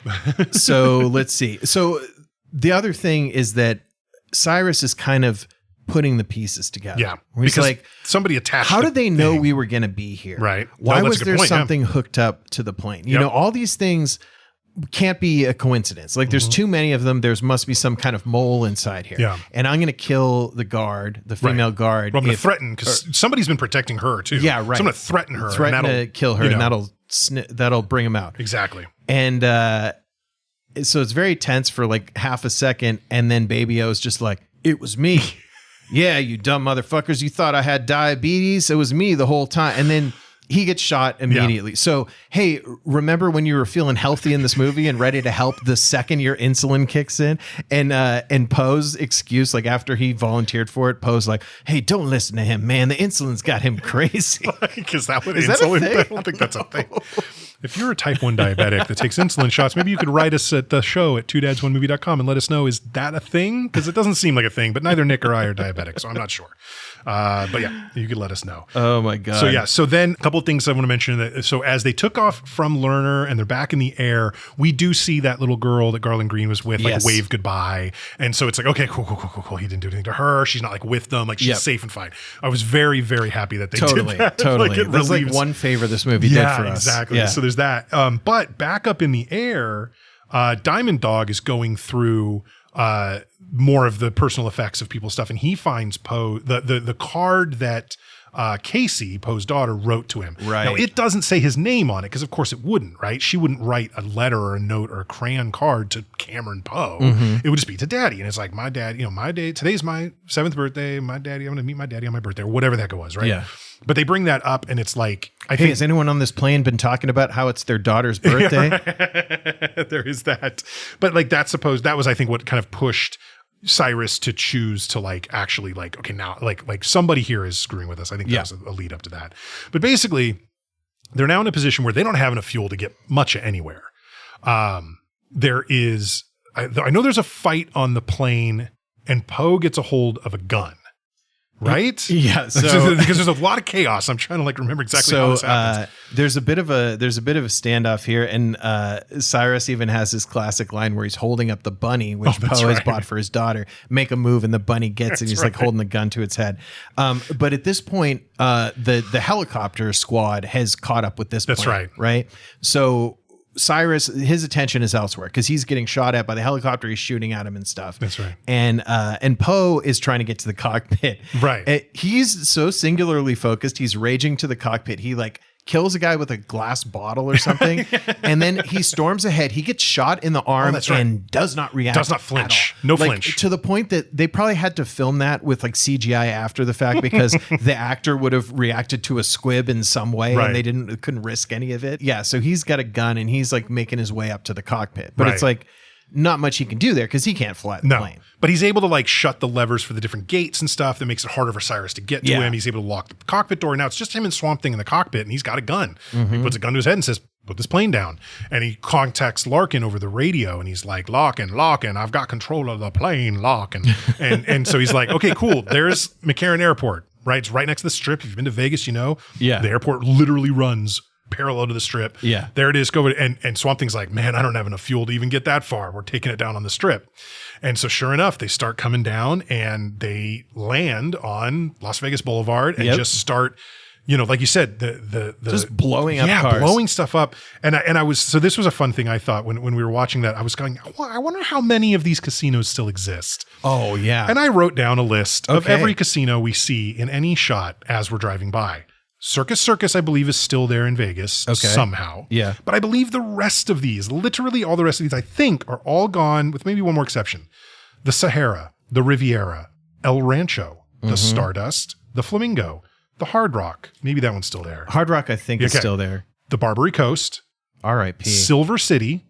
So let's see. So the other thing is that Cyrus is kind of putting the pieces together. Yeah. He's Because like, somebody attached. how the did they know thing. we were going to be here? Right. Why No, that's was a good there point, yeah. something hooked up to the plane? You Yep. know, all these things can't be a coincidence. Like there's too many of them. There's must be some kind of mole inside here. Yeah. And I'm going to kill the guard, the female guard. Well, I'm going to if- threaten because somebody's been protecting her too. Yeah, right. So I'm going to threaten her. threaten and to that'll kill her, you and know, that'll bring him out. exactly. And so it's very tense for like half a second. And then Baby O's just like, it was me. Yeah, you dumb motherfuckers. You thought I had diabetes. It was me the whole time. And then he gets shot immediately. So, hey, remember when you were feeling healthy in this movie and ready to help the second your insulin kicks in? And Poe's excuse, like after he volunteered for it, Poe's like, hey, don't listen to him, man. The insulin's got him crazy. Is that what Is that a insulin? thing? I don't think that's a thing. If you're a type 1 diabetic that takes insulin shots, maybe you could write us at the show at 2dads1movie.com and let us know, is that a thing? Because it doesn't seem like a thing, but neither Nick or I are diabetic, so I'm not sure. But yeah, you could let us know. Oh my God. So yeah, so then a couple of things I want to mention. So as they took off from Lerner and they're back in the air, we do see that little girl that Garland Green was with, like Yes. wave goodbye. And so it's like, okay, cool. He didn't do anything to her. She's not like with them. Like she's Yep. safe and fine. I was very, very happy that they Totally. did that. Totally. Like, it That's like relieves- one favor this movie did for us. Exactly. Yeah. So there's that. But back up in the air, Diamond Dog is going through more of the personal effects of people's stuff, and he finds Poe the card that Casey, Poe's daughter, wrote to him. Right. Now, it doesn't say his name on it because, of course, it wouldn't, right? She wouldn't write a letter or a note or a crayon card to Cameron Poe. It would just be to Daddy. And it's like, my dad, my day, today's my 7th birthday. My daddy, I'm going to meet my daddy on my birthday or whatever the heck it was, right? Yeah. But they bring that up and it's like, I Hey, think has anyone on this plane been talking about how it's their daughter's birthday? there is that. But like that was, I think, what kind of pushed Cyrus to choose to like actually like, okay, now like somebody here is screwing with us. I think that was a lead up to that. But basically they're now in a position where they don't have enough fuel to get much anywhere. There is, I know there's a fight on the plane and Poe gets a hold of a gun. right? Yeah. So because there's a lot of chaos. I'm trying to like remember exactly how this happens. There's a bit of a standoff here, and Cyrus even has his classic line where he's holding up the bunny, which Poe has bought for his daughter. Make a move, and the bunny gets it. He's like holding the gun to its head. But at this point, the helicopter squad has caught up with this. That's plane, right. So Cyrus, his attention is elsewhere because he's getting shot at by the helicopter. He's shooting at him and stuff. That's right. And Poe is trying to get to the cockpit. Right. He's so singularly focused. He's raging to the cockpit. He like kills a guy with a glass bottle or something. And then he storms ahead. He gets shot in the arm and does not react. Does not flinch. No flinch. To the point that they probably had to film that with like CGI after the fact because the actor would have reacted to a squib in some way and they couldn't risk any of it. Yeah. So he's got a gun and he's like making his way up to the cockpit. But it's like not much he can do there because he can't fly the plane. But he's able to like shut the levers for the different gates and stuff that makes it harder for Cyrus to get to him. He's able to lock the cockpit door. Now it's just him and Swamp Thing in the cockpit, and he's got a gun. He puts a gun to his head and says, put this plane down. And he contacts Larkin over the radio, and he's like, Larkin, I've got control of the plane, Larkin. And so he's like, okay, cool. There's McCarran Airport, right? It's right next to the Strip. If you've been to Vegas, you know. Yeah. The airport literally runs parallel to the Strip. Yeah. There it is. Go over and Swamp Thing's like, man, I don't have enough fuel to even get that far. We're taking it down on the Strip. And so sure enough, they start coming down and they land on Las Vegas Boulevard and just start, you know, like you said, the just blowing up cars. Blowing stuff up. And I was, so this was a fun thing I thought when we were watching that. I was going, I wonder how many of these casinos still exist. Oh yeah. And I wrote down a list of every casino we see in any shot as we're driving by. Circus, I believe, is still there in Vegas somehow. Yeah. But I believe the rest of these, literally all the rest of these, I think are all gone with maybe one more exception. The Sahara, the Riviera, El Rancho, the Stardust, the Flamingo, the Hard Rock. Maybe that one's still there. Hard Rock, I think, is still there. The Barbary Coast. R.I.P. Silver City,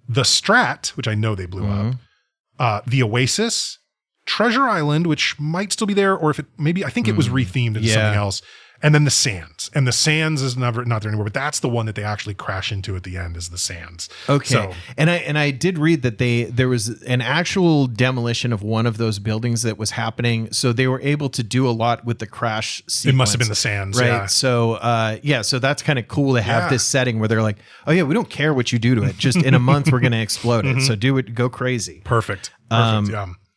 the Strat, which I know they blew up. The Oasis, Treasure Island, which might still be there, or if it maybe, I think it was rethemed into something else. And then the Sands. And the Sands is not there anymore, but that's the one that they actually crash into at the end is the Sands. Okay. So, and I did read that there was an actual demolition of one of those buildings that was happening. So they were able to do a lot with the crash sequence. It must have been the Sands. Right. Yeah. So so that's kind of cool to have this setting where they're like, oh yeah, we don't care what you do to it. Just in a month, we're going to explode it. So do it, go crazy. Perfect.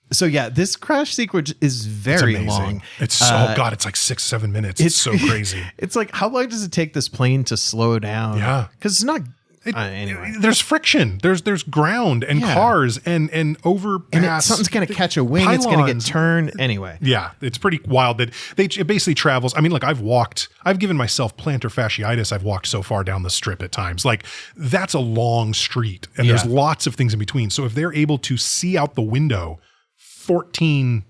So yeah, this crash sequence is very long. It's it's like 6-7 minutes. It's so crazy. It's like, how long does it take this plane to slow down? Yeah. Because it's not anyway. There's friction. There's ground and cars and overpass. And something's going to catch a wing. Pylons. It's going to get turned anyway. Yeah, it's pretty wild that it basically travels. I mean, look, I've given myself plantar fasciitis. I've walked so far down the Strip at times. Like that's a long street and there's lots of things in between. So if they're able to see out the window 14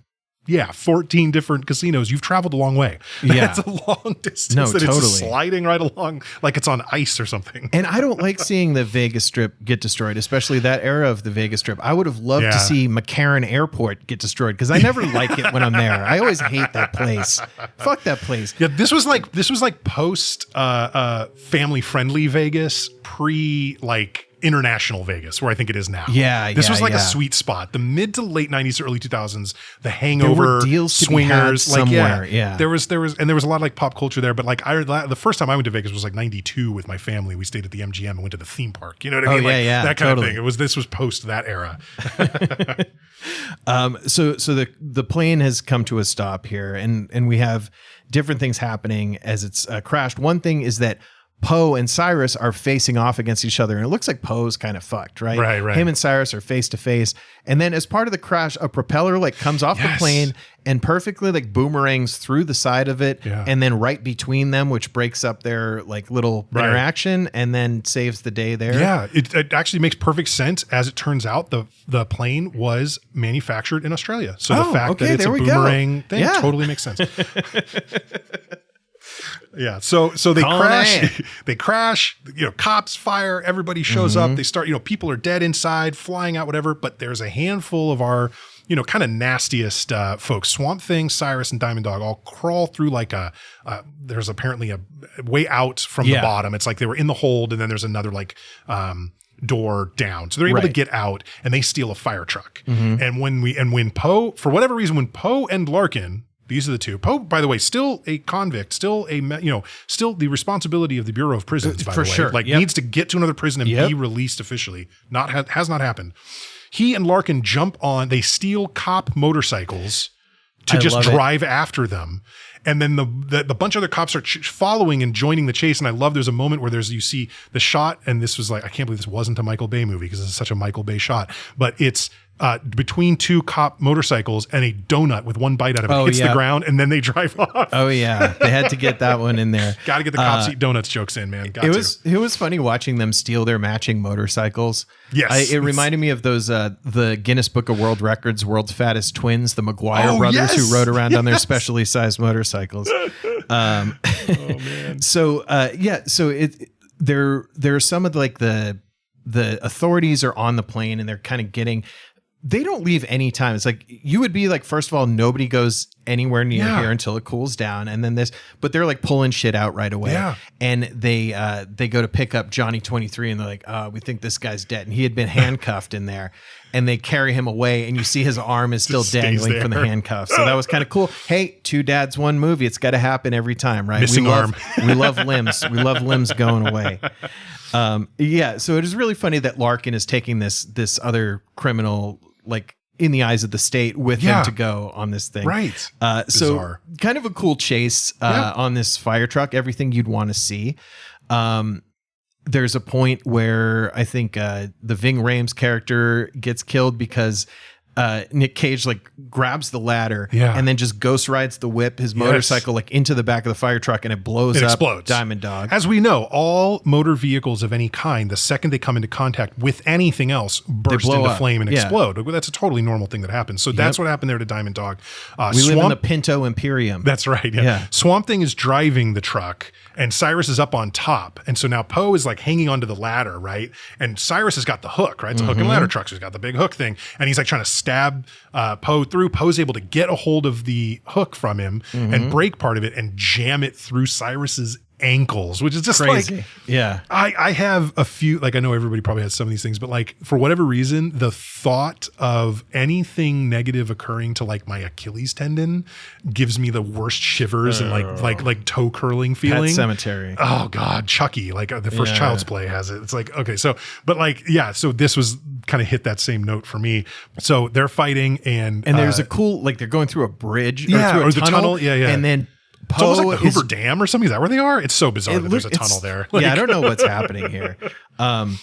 different casinos, you've traveled a long way. That's a long distance. No, that totally. It's sliding right along like it's on ice or something. And I don't like seeing the Vegas Strip get destroyed, especially that era of the Vegas Strip. I would have loved to see McCarran Airport get destroyed because I never like it when I'm there. I always hate that place. Fuck that place. Yeah, this was like post family friendly Vegas, pre like international Vegas, where I think it is now. This was like a sweet spot. The mid to late 90s to early 2000s, the Hangover, deals Swingers, somewhere. There was a lot of like pop culture there. But like the first time I went to Vegas was like 92 with my family. We stayed at the MGM and went to the theme park. You know what I mean? That kind of thing. This was post that era. So the plane has come to a stop here, and we have different things happening as it's crashed. One thing is that Poe and Cyrus are facing off against each other, and it looks like Poe's kind of fucked, right? Right. Him and Cyrus are face to face, and then as part of the crash, a propeller like comes off the plane and perfectly like boomerangs through the side of it, and then right between them, which breaks up their like little interaction, and then saves the day there. Yeah, it actually makes perfect sense. As it turns out, the plane was manufactured in Australia, so the fact that it's a boomerang thing totally makes sense. Yeah. So they crash. They crash. You know, cops fire. Everybody shows up. They start. You know, people are dead inside, flying out, whatever. But there's a handful of our, you know, kind of nastiest folks. Swamp Thing, Cyrus, and Diamond Dog all crawl through like there's apparently a way out from the bottom. It's like they were in the hold, and then there's another like door down. So they're able to get out, and they steal a fire truck. And when Poe, for whatever reason, when Poe and Larkin These are the two. Poe, by the way, still a convict, still still the responsibility of the Bureau of Prisons, by the way. Sure. Like needs to get to another prison and be released officially. Has not happened. He and Larkin jump on, they steal cop motorcycles to just drive after them. And then the bunch of other cops are following and joining the chase. And I love there's a moment where you see the shot, and this was like, I can't believe this wasn't a Michael Bay movie because this is such a Michael Bay shot, but it's between two cop motorcycles and a donut with one bite out of it hits the ground, and then they drive off. Oh yeah, they had to get that one in there. Got to get the cops eat donuts jokes in, man. It was funny watching them steal their matching motorcycles. Yes, it reminded me of those the Guinness Book of World Records world's fattest twins, the McGuire brothers, who rode around on their specially sized motorcycles. Oh man. So there are some of the authorities are on the plane and they're kind of getting. They don't leave any time. It's like you would be like, first of all, nobody goes anywhere near here until it cools down. And then but they're like pulling shit out right away. Yeah. And they go to pick up Johnny 23 and they're like, we think this guy's dead. And he had been handcuffed in there, and they carry him away and you see his arm is still dangling from the handcuffs. So that was kind of cool. Hey, 2 dads, 1 movie. It's got to happen every time, right? Missing arm. We love limbs. We love limbs going away. So it is really funny that Larkin is taking this other criminal, like in the eyes of the state, with him to go on this thing. Right. So kind of a cool chase on this fire truck, everything you'd want to see. There's a point where I think the Ving Rhames character gets killed because Nick Cage like grabs the ladder and then just ghost rides the whip, his motorcycle, like into the back of the fire truck, and it blows up. Explodes. Diamond Dog. As we know, all motor vehicles of any kind, the second they come into contact with anything else, burst into flame and explode. That's a totally normal thing that happens. So that's what happened there to Diamond Dog. We live in the Pinto Imperium. That's right. Yeah. Swamp Thing is driving the truck and Cyrus is up on top. And so now Poe is like hanging onto the ladder, right? And Cyrus has got the hook, right? It's a hook and ladder truck. So he's got the big hook thing. And he's like trying to stab Poe through. Poe's able to get a hold of the hook from him and break part of it and jam it through Cyrus's ankles, which is just crazy. Like, I have a few, like, I know everybody probably has some of these things, but like for whatever reason, the thought of anything negative occurring to like my Achilles tendon gives me the worst shivers and like toe curling feeling. Pet Sematary. Oh God, Chucky, like the first Child's Play has it. It's like, okay, so, but like, so this was kind of hit that same note for me. So they're fighting and there's a cool, like they're going through a bridge or the tunnel. And then Poe, it's almost like the Hoover Dam or something. Is that where they are? It's so bizarre that there's a tunnel there. Like, I don't know what's happening here. And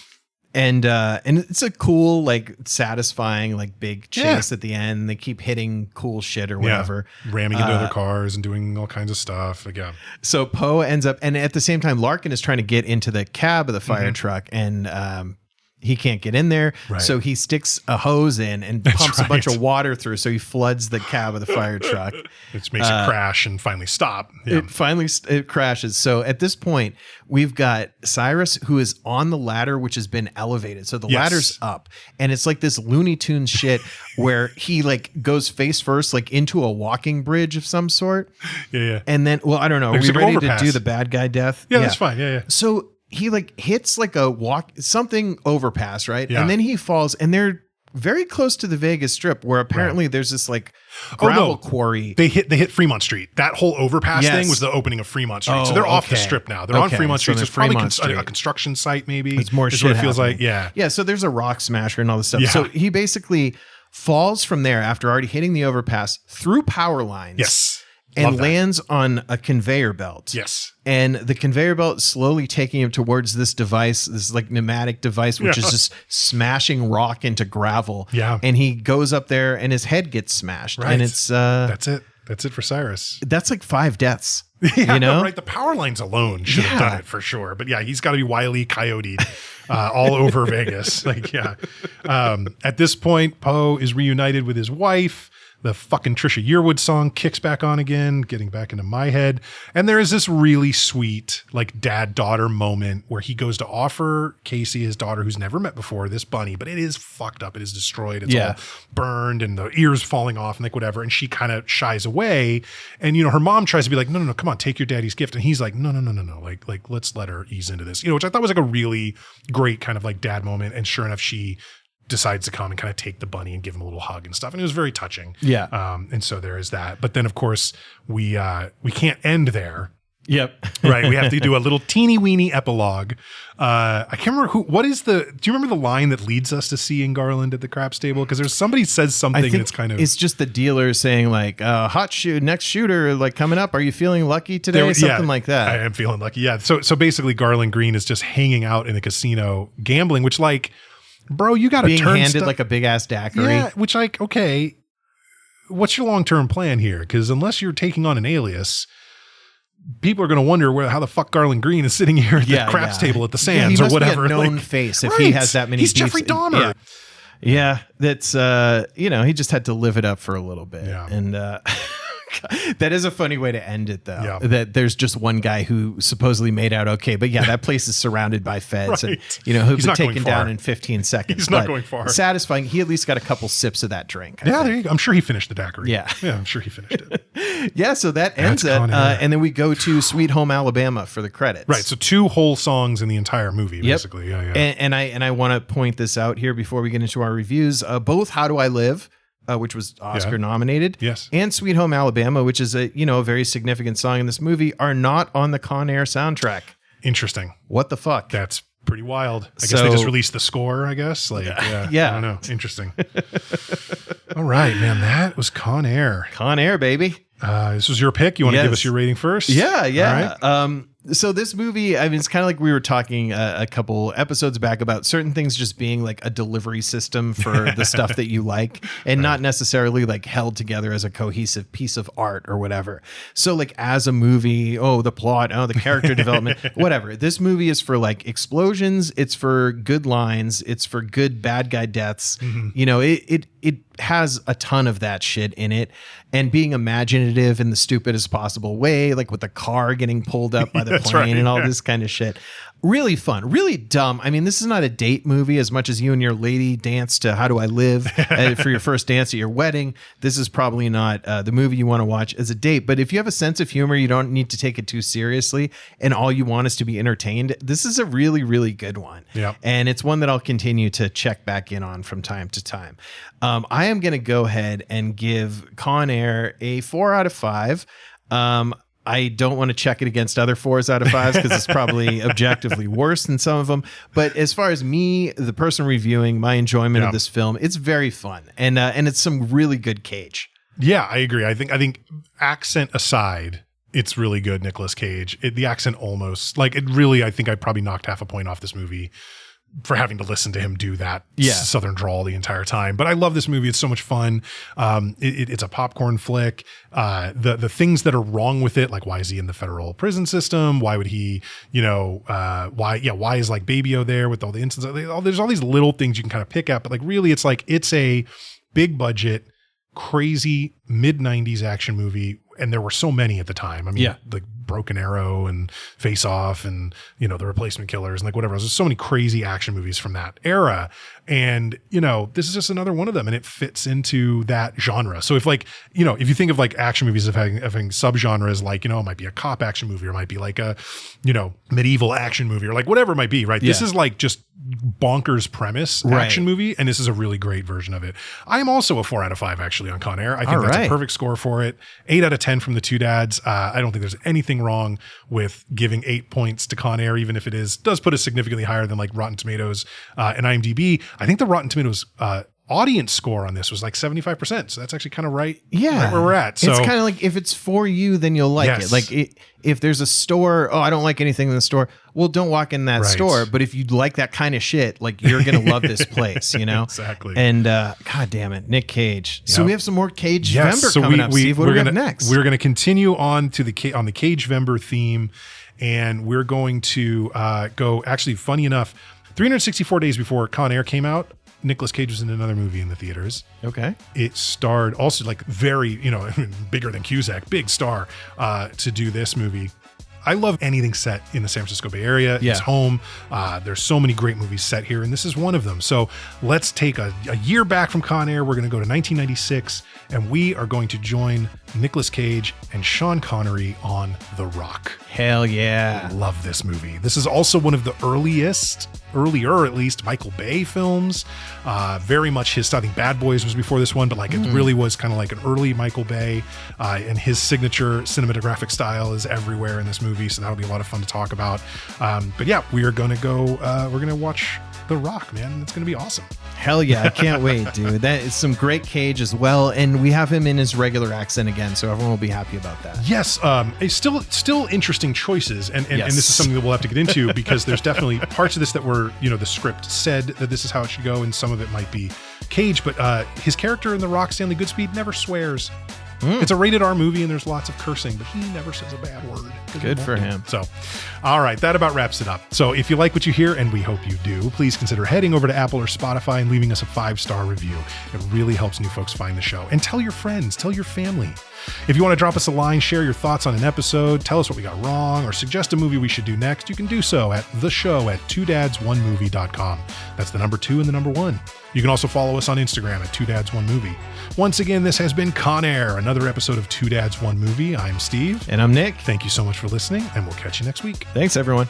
it's a cool, like satisfying, like big chase at the end. They keep hitting cool shit or whatever. Ramming into other cars and doing all kinds of stuff. Like, So Poe ends up, and at the same time, Larkin is trying to get into the cab of the fire truck, and he can't get in there. Right. So he sticks a hose in and pumps a bunch of water through. So he floods the cab of the fire truck. Which makes it crash and finally stop. Yeah. It crashes. So at this point, we've got Cyrus, who is on the ladder, which has been elevated. So the ladder's up, and it's like this Looney Tunes shit where he like goes face first, like into a walking bridge of some sort. Yeah. And then, well, I don't know. Are we ready to do the bad guy death? Yeah, that's fine. Yeah. So he like hits like a something overpass, right? Yeah. And then he falls, and they're very close to the Vegas Strip, where apparently there's this like gravel quarry. They hit Fremont Street. That whole overpass thing was the opening of Fremont Street. So they're off the Strip now. They're on Fremont Street. So it's probably a construction site, maybe. It's more shit. It feels like, yeah. So there's a rock smasher and all this stuff. Yeah. So he basically falls from there after already hitting the overpass through power lines. Yes. And lands on a conveyor belt. Yes. And the conveyor belt is slowly taking him towards this device, this like pneumatic device, which is just smashing rock into gravel. Yeah. And he goes up there and his head gets smashed. Right. And it's that's it. That's it for Cyrus. That's like 5 deaths. You know? Right. The power lines alone should have done it for sure. But yeah, he's got to be Wile E. Coyote all over Vegas. Like, at this point, Poe is reunited with his wife. The fucking Trisha Yearwood song kicks back on again, getting back into my head. And there is this really sweet, like, dad-daughter moment where he goes to offer Casey, his daughter, who's never met before, this bunny, but it is fucked up. It is destroyed. It's all burned and the ears falling off and like whatever. And she kind of shies away. And, her mom tries to be like, no, come on, take your daddy's gift. And he's like, no. Like, let's let her ease into this, which I thought was like a really great kind of like dad moment. And sure enough, she decides to come and kind of take the bunny and give him a little hug and stuff. And it was very touching. Yeah. And so there is that. But then of course we can't end there. Yep. Right. We have to do a little teeny weeny epilogue. I can't remember do you remember the line that leads us to seeing Garland at the craps table? Because there's somebody says something that's kind of, it's just the dealer saying like, next shooter, like coming up. Are you feeling lucky today? Something like that. I am feeling lucky. Yeah. So basically Garland Green is just hanging out in a casino gambling, which like, bro, you got to being turn handed like a big ass daiquiri. Yeah. Which like, okay, what's your long-term plan here? Because unless you're taking on an alias, people are going to wonder how the fuck Garland Green is sitting here at the craps table at the Sands or whatever. Be a known face if he has that many. He's Jeffrey Dahmer. Yeah, that's he just had to live it up for a little bit. Yeah. And that is a funny way to end it, though. Yeah. That there's just one guy who supposedly made out okay, but yeah, that place is surrounded by feds, and he'll be taken down in 15 seconds. He's not going far. Satisfying. He at least got a couple sips of that drink. There you go. I'm sure he finished the daiquiri. Yeah, I'm sure he finished it. Yeah, so that ends it, and then we go to Sweet Home Alabama for the credits. Right. So 2 whole songs in the entire movie, basically. Yeah. And I want to point this out here before we get into our reviews. Both How Do I Live, which was Oscar nominated, yes, and Sweet Home Alabama, which is a very significant song in this movie, are not on the Con Air soundtrack. Interesting. What the fuck? That's pretty wild. I guess they just released the score, I guess. Like, I don't know. Interesting. All right, man. That was Con Air. Con Air, baby. This was your pick. You want to give us your rating first? Yeah. All right. So this movie, I mean, it's kind of like we were talking a couple episodes back about certain things just being like a delivery system for the stuff that you like, and not necessarily like held together as a cohesive piece of art or whatever. So like as a movie, the plot, the character development, whatever. This movie is for like explosions. It's for good lines. It's for good bad guy deaths. Mm-hmm. It has a ton of that shit in it, and being imaginative in the stupidest possible way, like with the car getting pulled up by the plane and all this kind of shit. Really fun, really dumb. I mean, this is not a date movie as much as you and your lady dance to How Do I Live for your first dance at your wedding. This is probably not the movie you want to watch as a date, but if you have a sense of humor, you don't need to take it too seriously, and all you want is to be entertained, this is a really, really good one. Yeah. And it's one that I'll continue to check back in on from time to time. I am going to go ahead and give Con Air a 4 out of 5. I don't want to check it against other 4s out of 5s because it's probably objectively worse than some of them. But as far as me, the person reviewing, my enjoyment of this film, it's very fun. And it's some really good Cage. Yeah, I agree. I think accent aside, it's really good, Nicolas Cage. The accent almost, like, it really, I think I probably knocked half a point off this movie for having to listen to him do that Southern drawl the entire time. But I love this movie. It's so much fun. It's a popcorn flick. The things that are wrong with it, like why is he in the federal prison system? Why would he, why is like Baby-O there with all the instances? There's all these little things you can kind of pick at, but like really it's a big budget, crazy mid-90s action movie. And there were so many at the time. I mean, like Broken Arrow and Face Off and, The Replacement Killers and like whatever. There's so many crazy action movies from that era. And, this is just another one of them, and it fits into that genre. So if like, if you think of like action movies of having subgenres, like, it might be a cop action movie, or it might be like a, medieval action movie, or like whatever it might be, right? Yeah. This is like just bonkers premise action movie, and this is a really great version of it. I am also a 4 out of 5 actually on Con Air. I think that's a perfect score for it. 8 out of 10 from the two dads. I don't think there's anything wrong with giving 8 points to Con Air, even if it does put us significantly higher than like Rotten Tomatoes and IMDb. I think the Rotten Tomatoes audience score on this was like 75%. So that's actually kind of right where we're at. So it's kind of like, if it's for you, then you'll like it. Like if there's a store, I don't like anything in the store. Well, don't walk in that store. But if you like that kind of shit, like you're going to love this place, Exactly. And God damn it, Nick Cage. So we have some more Cage Vember coming up, Steve. What do we have next? We're going to continue on to on the Cage Vember theme. And we're going to go, actually, funny enough, 364 days before Con Air came out, Nicolas Cage was in another movie in the theaters. Okay. It starred also like very, bigger than Cusack, big star to do this movie. I love anything set in the San Francisco Bay Area. It's home. There's so many great movies set here, and this is one of them. So let's take a year back from Con Air. We're going to go to 1996, and we are going to join Nicolas Cage, and Sean Connery on The Rock. Hell yeah. Love this movie. This is also one of the earlier at least, Michael Bay films. Very much his, I think Bad Boys was before this one, but like it really was kind of like an early Michael Bay, and his signature cinematographic style is everywhere in this movie. So that'll be a lot of fun to talk about. But yeah, we are going to go, we're going to watch The Rock, man. It's going to be awesome. Hell yeah. I can't wait, dude. That is some great Cage as well. And we have him in his regular accent again. So everyone will be happy about that. Yes. It's still interesting choices. And Yes. this is something that we'll have to get into because there's definitely parts of this that were, the script said that this is how it should go. And some of it might be Cage, but his character in The Rock, Stanley Goodspeed, never swears. It's a rated R movie and there's lots of cursing, but he never says a bad word. Good for him. So, all right, that about wraps it up. So if you like what you hear, and we hope you do, please consider heading over to Apple or Spotify and leaving us a 5-star review. It really helps new folks find the show. And tell your friends, tell your family. If you want to drop us a line, share your thoughts on an episode, tell us what we got wrong, or suggest a movie we should do next, you can do so at the show at 2dads1movie.com. That's the number 2 and the number 1. You can also follow us on Instagram at 2dads1movie. Once again, this has been Con Air, another episode of 2 Dads, 1 Movie. I'm Steve. And I'm Nick. Thank you so much for listening, and we'll catch you next week. Thanks, everyone.